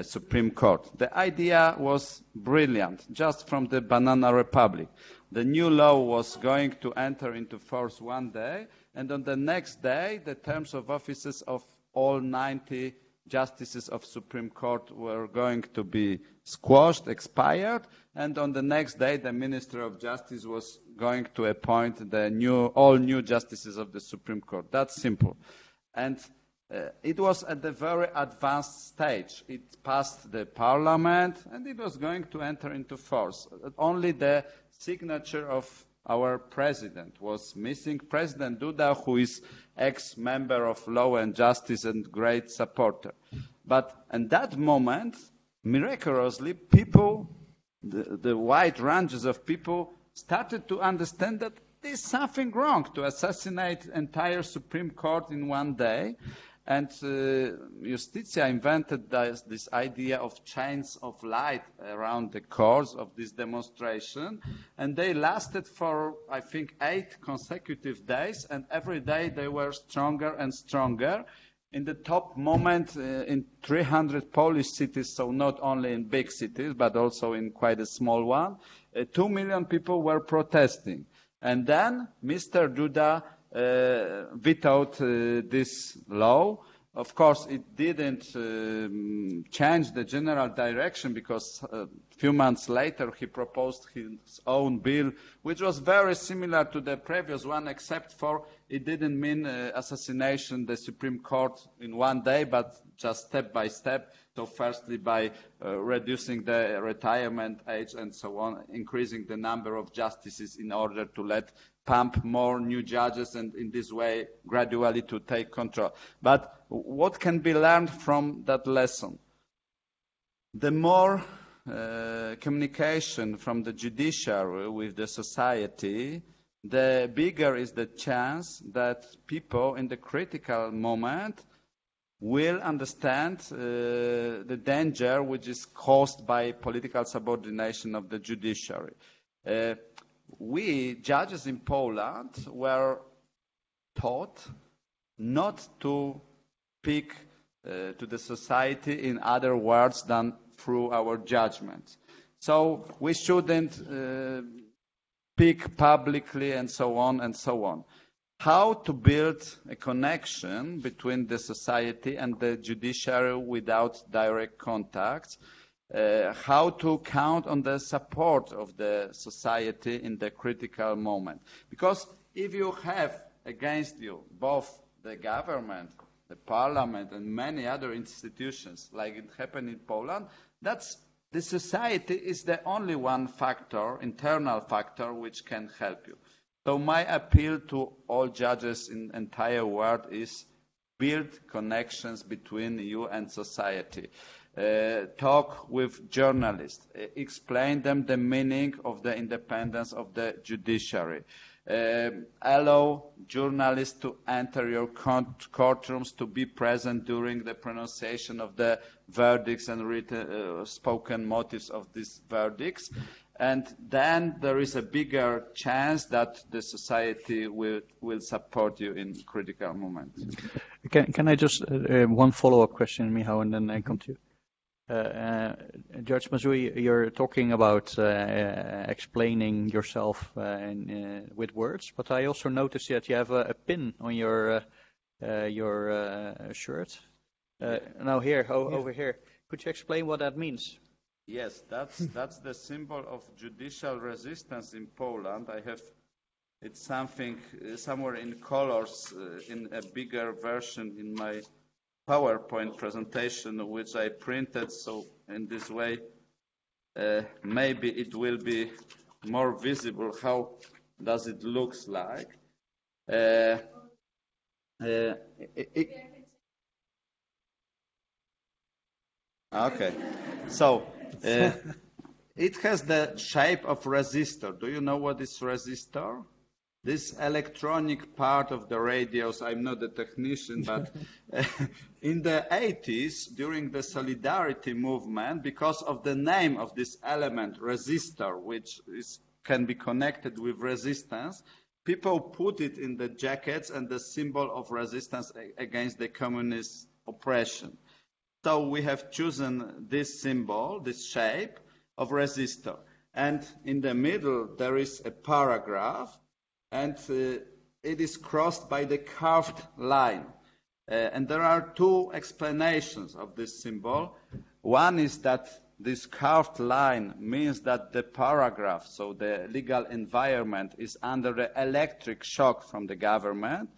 Supreme Court. The idea was brilliant, just from the Banana Republic. The new law was going to enter into force one day, and on the next day, the terms of offices of all 90 justices of Supreme Court were going to be squashed, expired, and on the next day, the Minister of Justice was going to appoint all new justices of the Supreme Court. That's simple. And it was at the very advanced stage. It passed the parliament, and it was going to enter into force. Only the signature of our president was missing, President Duda, who is ex-member of Law and Justice and great supporter. But at that moment, miraculously, people, the wide ranges of people, started to understand that there's something wrong to assassinate entire Supreme Court in one day. And Justitia invented this idea of chains of light around the course of this demonstration. And they lasted for, I think, 8 consecutive days. And every day they were stronger and stronger. In the top moment, in 300 Polish cities, so not only in big cities, but also in quite a small one, 2 million people were protesting. And then Mr. Duda vetoed this law. Of course, it didn't change the general direction, because a few months later he proposed his own bill, which was very similar to the previous one, except for it didn't mean assassination the Supreme Court in one day, but just step by step. So firstly, by reducing the retirement age and so on, increasing the number of justices in order to pump more new judges, and in this way gradually to take control. But what can be learned from that lesson? The more communication from the judiciary with the society, the bigger is the chance that people in the critical moment will understand the danger which is caused by political subordination of the judiciary. We, judges in Poland, were taught not to speak to the society in other words than through our judgments. So we shouldn't speak publicly, and so on and so on. How to build a connection between the society and the judiciary without direct contacts, how to count on the support of the society in the critical moment. Because if you have against you both the government, the parliament, and many other institutions, like it happened in Poland, the society is the only one factor, internal factor, which can help you. So my appeal to all judges in the entire world is build connections between you and society. Talk with journalists. Explain them the meaning of the independence of the judiciary. Allow journalists to enter your courtrooms, to be present during the pronunciation of the verdicts and spoken motives of these verdicts. and then there is a bigger chance that the society will support you in critical moments. Can I just one follow-up question, Michał, and then I come to you. Judge Mazur, you're talking about explaining yourself with words, but I also noticed that you have a pin on your shirt. Now here, over here. Could you explain what that means? Yes, that's the symbol of judicial resistance in Poland. It's something somewhere in colors in a bigger version in my PowerPoint presentation, which I printed. So in this way, maybe it will be more visible. How does it look like? Okay, so it has the shape of resistor. Do you know what is resistor? This electronic part of the radios, I'm not a technician, but in the 80s, during the Solidarity movement, because of the name of this element, resistor, which can be connected with resistance, people put it in the jackets and the symbol of resistance against the communist oppression. So we have chosen this symbol, this shape of resistor. And in the middle, there is a paragraph, and it is crossed by the carved line. And there are two explanations of this symbol. One is that this carved line means that the paragraph, so the legal environment, is under the electric shock from the government.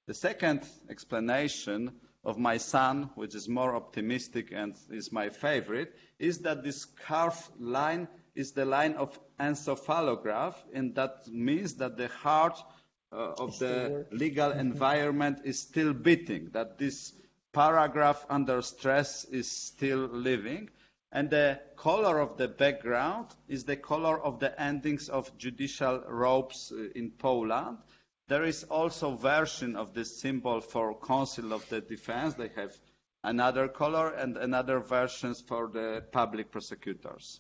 The second explanation of my son, which is more optimistic and is my favorite, is that this carved line is the line of encephalograph, and that means that the heart of the legal environment is still beating, that this paragraph under stress is still living. And the color of the background is the color of the endings of judicial ropes in Poland. There is also a version of this symbol for Council of the Defense. They have another color and another versions for the public prosecutors.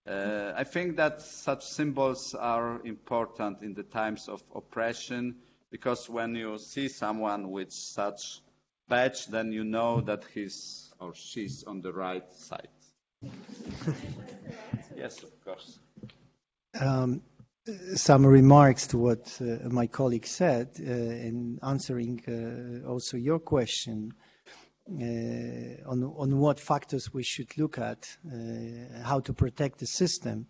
I think that such symbols are important in the times of oppression, because when you see someone with such badge, then you know that he's or she's on the right side. Yes, of course. Some remarks to what my colleague said in answering also your question on what factors we should look at, how to protect the system.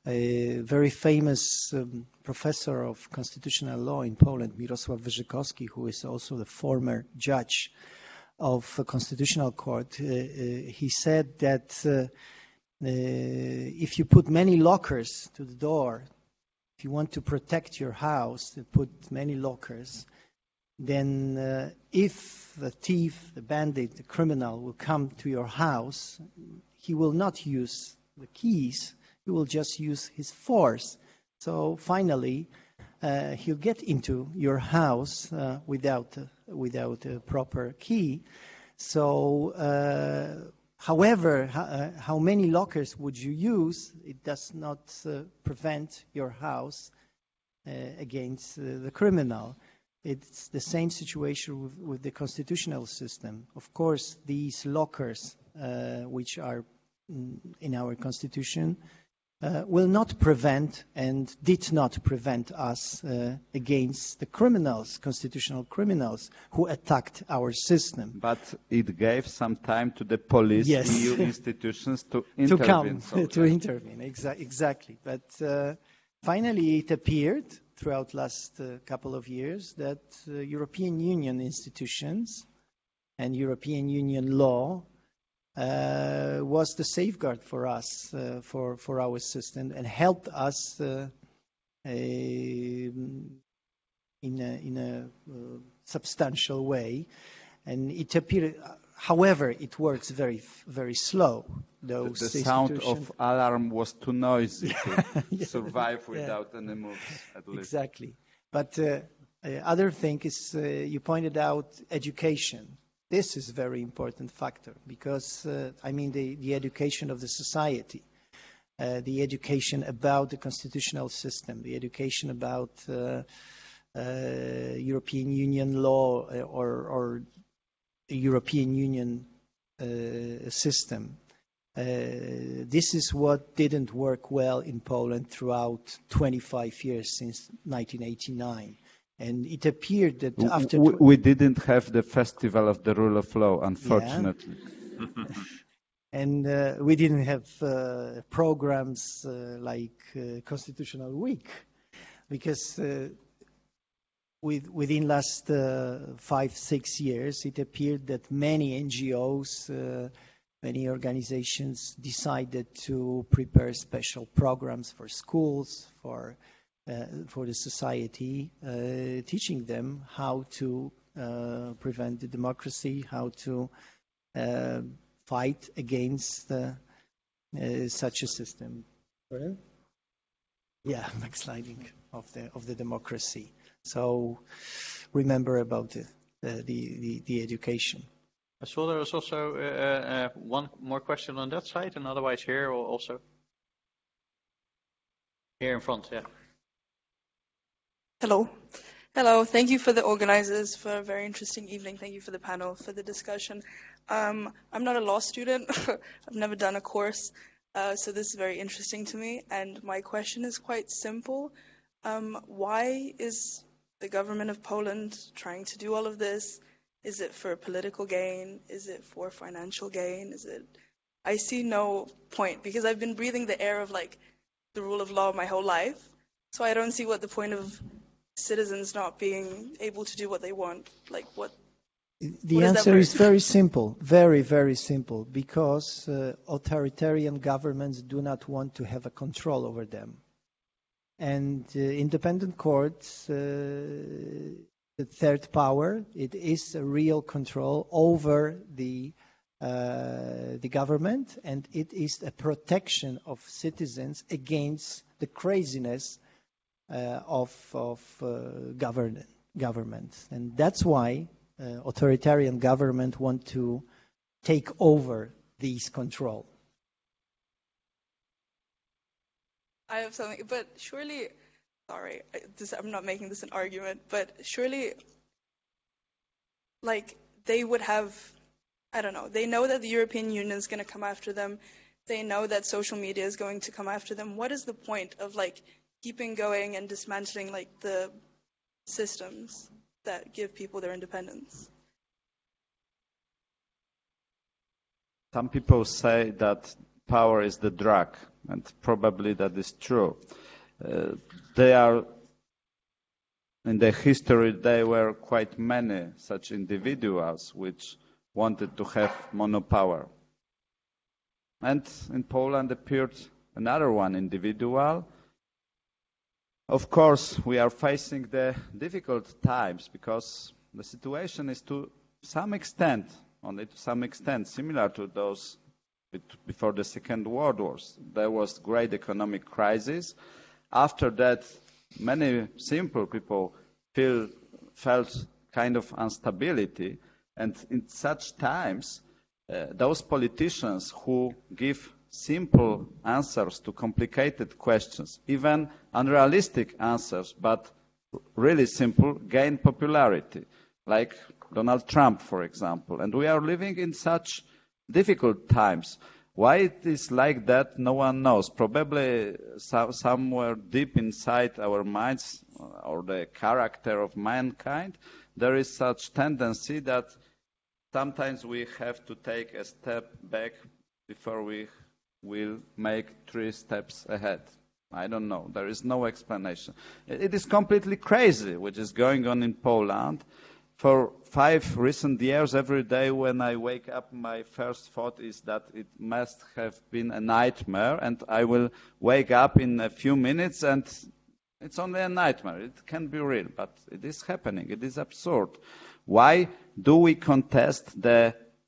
A very famous professor of constitutional law in Poland, Lisowski, who is also the former judge of a constitutional court, he said that if you put many lockers to the door, if you want to protect your house, put many lockers, then if the thief, the bandit, the criminal will come to your house, he will not use the keys, he will just use his force. So finally, he'll get into your house without a proper key. So, however, how many lockers would you use? It does not prevent your house against the criminal. It's the same situation with the constitutional system. Of course, these lockers, which are in our constitution, will not prevent and did not prevent us against the criminals, constitutional criminals, who attacked our system. But it gave some time to the police, yes. EU institutions to intervene. To intervene, exactly. But finally it appeared throughout last couple of years that European Union institutions and European Union law was the safeguard for us, for our system, and helped us in a substantial way. And it appeared, however, it works very, very slow. The sound of alarm was too noisy to survive without any moves, at least. Exactly. But other thing is, you pointed out education. This is a very important factor because, the education of the society. the education about the constitutional system, the education about European Union law or European Union system. This is what didn't work well in Poland throughout 25 years since 1989. And it appeared that after... We didn't have the Festival of the Rule of Law, unfortunately. Yeah. And we didn't have programs like Constitutional Week, because within last 5-6 years, it appeared that many NGOs, many organizations decided to prepare special programs for schools, for the society, teaching them how to prevent the democracy, how to fight against such a system. Yeah, backsliding of the democracy. So remember about the education. I saw there was also one more question on that side, and otherwise here or also here in front. Yeah. Hello. Hello. Thank you for the organizers for a very interesting evening. Thank you for the panel, for the discussion. I'm not a law student. I've never done a course, so this is very interesting to me. And my question is quite simple. Why is the government of Poland trying to do all of this? Is it for political gain? Is it for financial gain? I see no point, because I've been breathing the air of like the rule of law my whole life. So I don't see what the point of citizens not being able to do what they want. Like what? The answer is very simple, very, very simple, because authoritarian governments do not want to have a control over them. And independent courts, the third power, it is a real control over the government, and it is a protection of citizens against the craziness of government. And that's why authoritarian government want to take over these control. I have something, but surely, sorry, I'm not making this an argument, but surely, like, they would have, I don't know, they know that the European Union is going to come after them. They know that social media is going to come after them. What is the point of, like, keeping going and dismantling, like, the systems that give people their independence? Some people say that power is the drug, and probably that is true. In the history, there were quite many such individuals which wanted to have monopower. And in Poland appeared another one individual. Of course, we are facing the difficult times because the situation is to some extent, only to some extent, similar to those before the Second World War. There was great economic crisis. After that, many simple people felt kind of instability. And in such times, those politicians who give simple answers to complicated questions, even unrealistic answers, but really simple, gain popularity, like Donald Trump, for example. And we are living in such difficult times. Why it is like that, no one knows. Probably somewhere deep inside our minds or the character of mankind, there is such tendency that sometimes we have to take a step back before we will make 3 steps ahead. I don't know. There is no explanation. It is completely crazy, which is going on in Poland. For 5 recent years, every day when I wake up, my first thought is that it must have been a nightmare, and I will wake up in a few minutes, and it's only a nightmare. It can be real, but it is happening. It is absurd. Why do we contest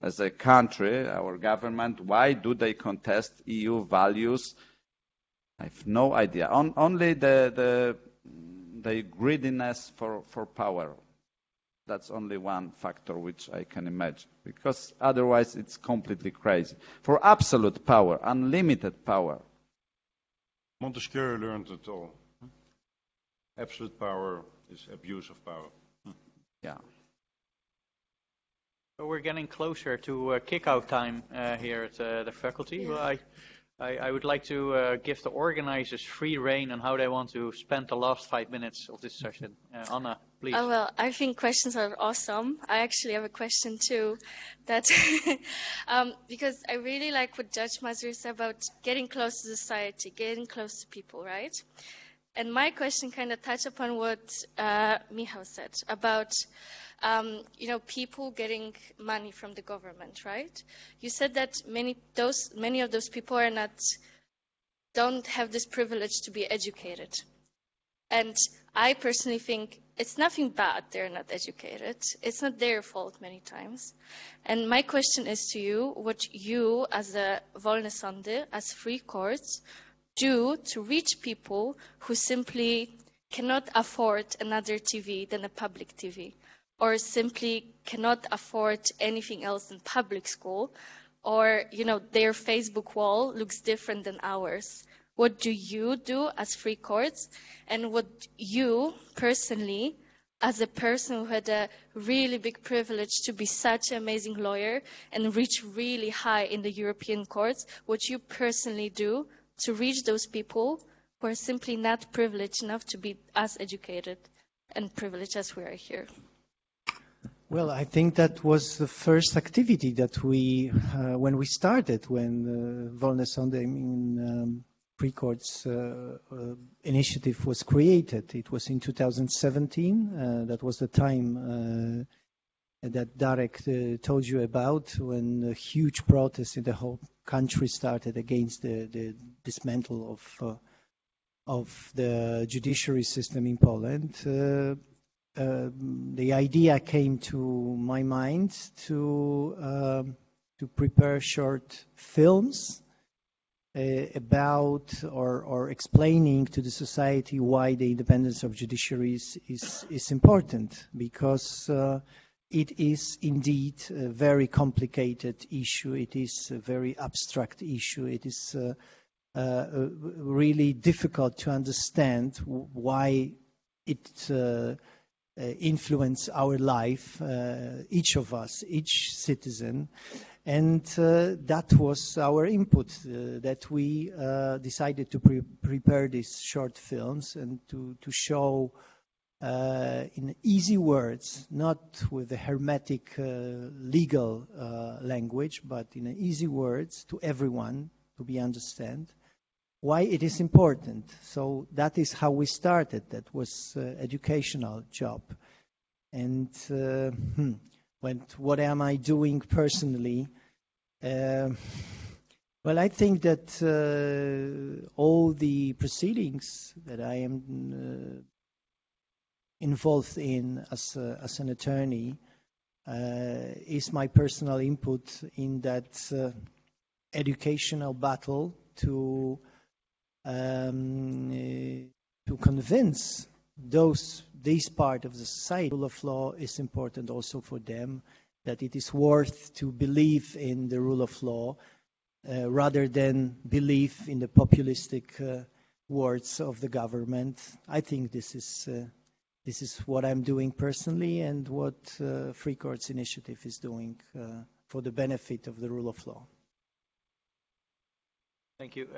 as a country, our government, why do they contest EU values? I have no idea. Only the greediness for power. That's only one factor which I can imagine, because otherwise it's completely crazy. For absolute power, unlimited power, Montesquieu learned it all. Absolute power is abuse of power. Yeah. So we're getting closer to kick-out time here at the faculty. Yeah. Well, I would like to give the organizers free rein on how they want to spend the last 5 minutes of this session. Anna, please. Oh, well, I think questions are awesome. I actually have a question too. That because I really like what Judge Mazur said about getting close to society, getting close to people, right? And my question kind of touched upon what Michał said about people getting money from the government, right? You said that many of those people don't have this privilege to be educated. And I personally think it's nothing bad they're not educated. It's not their fault many times. And my question is to you, what you as a wolne sądy, as free courts, do to reach people who simply cannot afford another TV than a public TV, or simply cannot afford anything else than public school, or their Facebook wall looks different than ours. What do you do as free courts, and what you personally, as a person who had a really big privilege to be such an amazing lawyer and reach really high in the European courts, what you personally do to reach those people who are simply not privileged enough to be as educated and privileged as we are here? Well, I think that was the first activity that when we started, when wolne sądy in Free Courts initiative was created. It was in 2017. That was the time that Darek told you about, when a huge protest in the whole country started against the dismantle of the judiciary system in Poland. The idea came to my mind to prepare short films about or explaining to the society why the independence of judiciaries is important, because it is indeed a very complicated issue. It is a very abstract issue. It is really difficult to understand why it influence our life, each of us, each citizen. And that was our input, that we decided to prepare these short films and to show in easy words, not with a hermetic legal language, but in easy words to everyone to be understand why it is important. So that is how we started. That was educational job. And what am I doing personally? Well, I think that all the proceedings that I am involved in as an attorney is my personal input in that educational battle to convince this part of the society rule of law is important also for them, that it is worth to believe in the rule of law rather than believe in the populistic words of the government. I think this is what I'm doing personally, and what Free Courts Initiative is doing for the benefit of the rule of law. Thank you.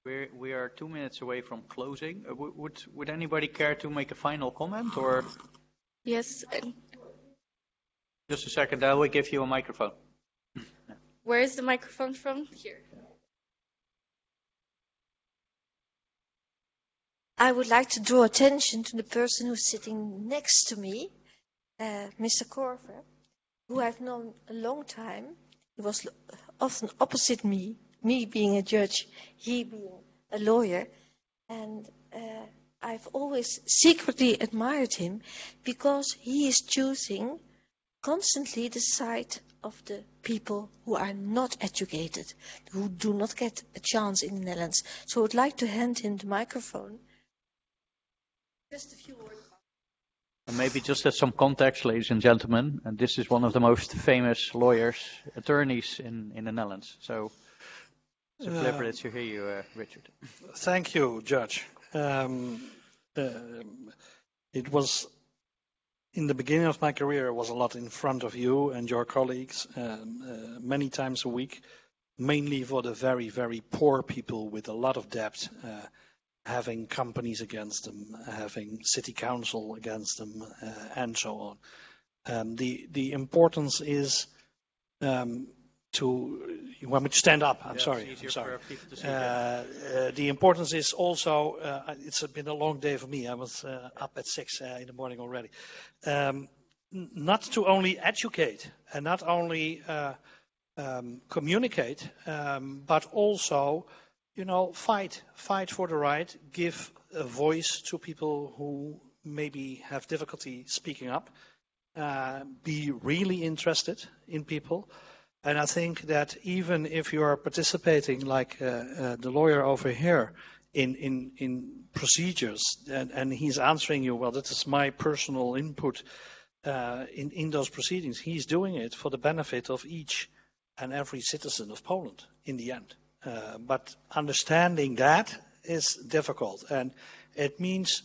We are 2 minutes away from closing. Would anybody care to make a final comment, or? Yes. Just a second, I will give you a microphone. Where is the microphone from? Here. I would like to draw attention to the person who's sitting next to me, Mr. Kacper, who I've known a long time. He was often opposite me being a judge, he being a lawyer, and I've always secretly admired him because he is choosing constantly the side of the people who are not educated, who do not get a chance in the Netherlands. So I would like to hand him the microphone. Just a few words. And maybe just as some context, ladies and gentlemen, and this is one of the most famous lawyers, attorneys in the Netherlands. So It's a privilege to hear you, Richard. Thank you, Judge. It was, in the beginning of my career, it was a lot in front of you and your colleagues, many times a week, mainly for the very, very poor people with a lot of debt, having companies against them, having city council against them, and so on. The importance is you want me to stand up? I'm sorry. The importance is also, it's been a long day for me. I was up at 6 in the morning already. Not to only educate and not only communicate, but also, fight for the right, give a voice to people who maybe have difficulty speaking up, be really interested in people. And I think that even if you are participating, like the lawyer over here, in procedures, and he's answering you, well, that is my personal input in those proceedings. He's doing it for the benefit of each and every citizen of Poland in the end. But understanding that is difficult, and it means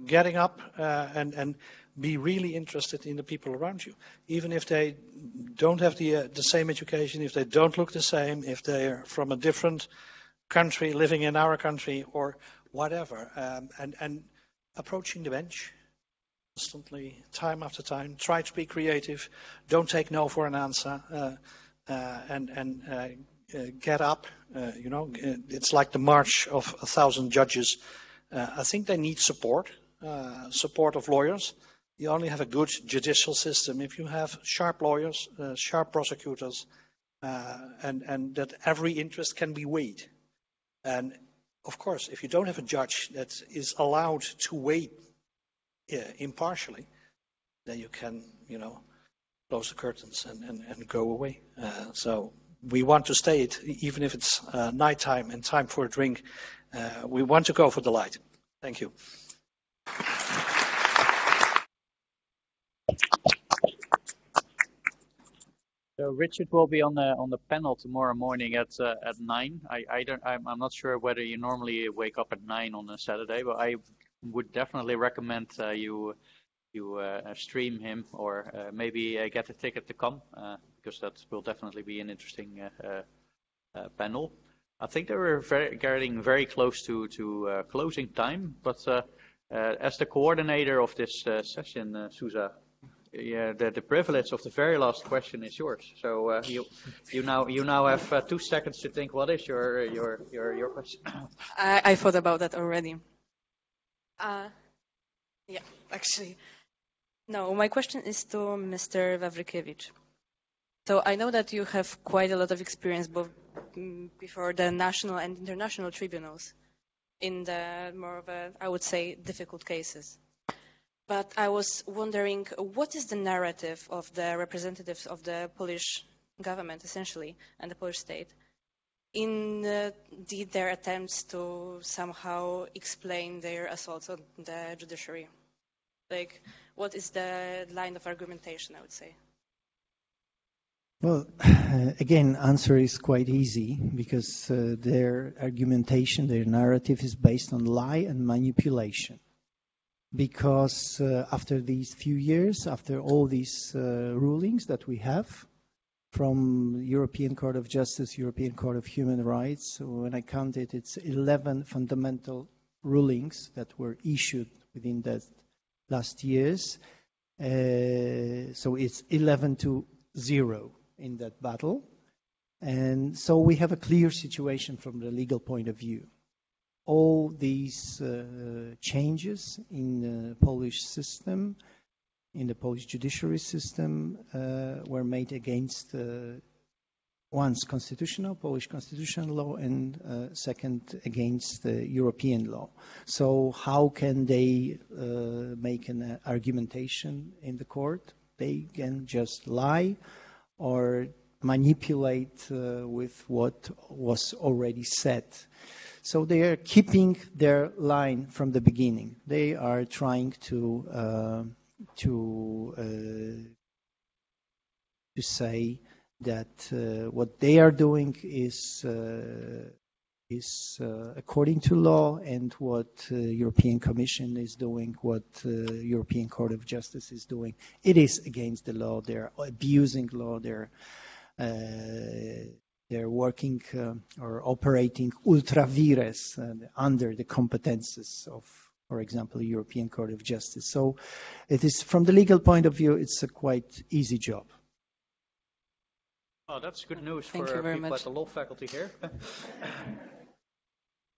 getting up and be really interested in the people around you, even if they don't have the same education, if they don't look the same, if they're from a different country, living in our country or whatever, and approaching the bench constantly, time after time. Try to be creative. Don't take no for an answer, and get up. It's like the march of 1,000 judges. I think they need support of lawyers. You only have a good judicial system if you have sharp lawyers, sharp prosecutors, and that every interest can be weighed. And of course, if you don't have a judge that is allowed to weigh impartially, then you can, close the curtains and go away. So we want to stay it, even if it's nighttime and time for a drink. We want to go for the light. Thank you. So Richard will be on the panel tomorrow morning at 9. I'm not sure whether you normally wake up at 9 on a Saturday, but I would definitely recommend you stream him or maybe get a ticket to come because that will definitely be an interesting panel. I think they were getting very close to closing time, but as the coordinator of this session, Sousa, the privilege of the very last question is yours. So you now have 2 seconds to think. What is your question? I thought about that already. Yeah, actually. No, my question is to Mr. Wawrykiewicz. So I know that you have quite a lot of experience both before the national and international tribunals in the more of I would say, difficult cases. But I was wondering, what is the narrative of the representatives of the Polish government, essentially, and the Polish state, in their attempts to somehow explain their assaults on the judiciary? Like, what is the line of argumentation, I would say? Well, again, answer is quite easy because their argumentation, their narrative is based on lie and manipulation. Because after these few years, after all these rulings that we have from European Court of Justice, European Court of Human Rights, when I counted, it's 11 fundamental rulings that were issued within the last years. So it's 11-0 in that battle. And so we have a clear situation from the legal point of view. All these changes in the Polish system, in the Polish judiciary system, were made against once Polish constitutional law, and second against the European law. So how can they make an argumentation in the court? They can just lie or manipulate with what was already said. So they are keeping their line from the beginning. They are trying to say that what they are doing is according to law, and what European Commission is doing, what European Court of Justice is doing, it is against the law. They're abusing law. They're working or operating ultra vires under the competences of, for example, the European Court of Justice. So it is, from the legal point of view, it's a quite easy job. Oh, that's good news Thank for you very people much. at the law faculty here.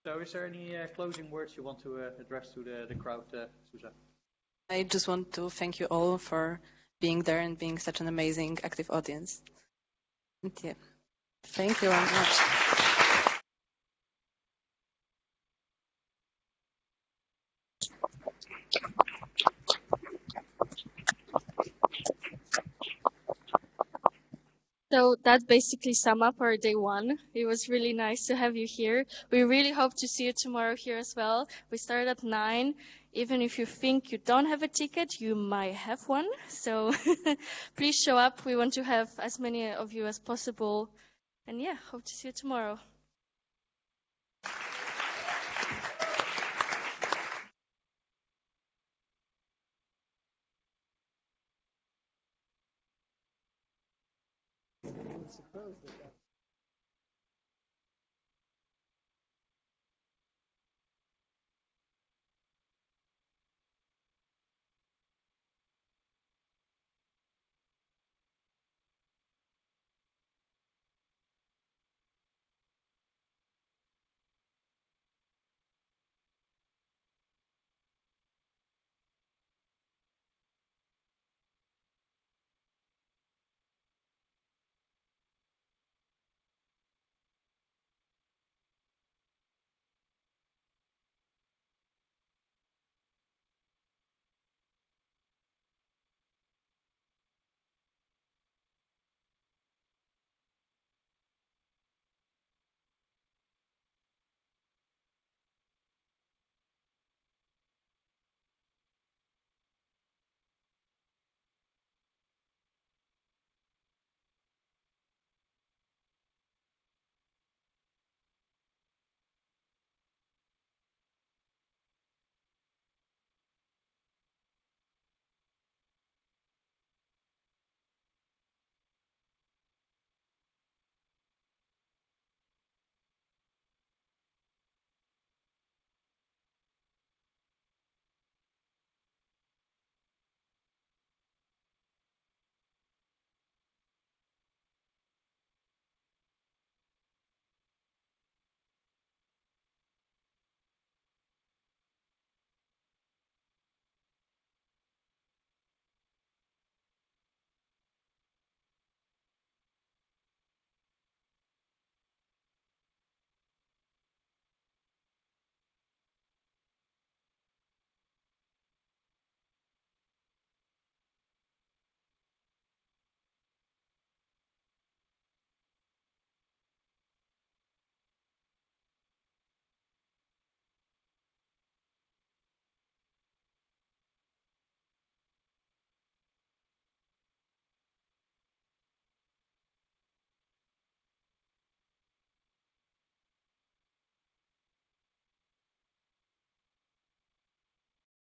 So is there any closing words you want to address to the crowd, Susan? I just want to thank you all for being there and being such an amazing, active audience. And yeah, thank you very much. So that basically sum up our day one. It was really nice to have you here. We really hope to see you tomorrow here as well. We start at 9. Even if you think you don't have a ticket, you might have one. So please show up. We want to have as many of you as possible. And yeah, hope to see you tomorrow. Suppose that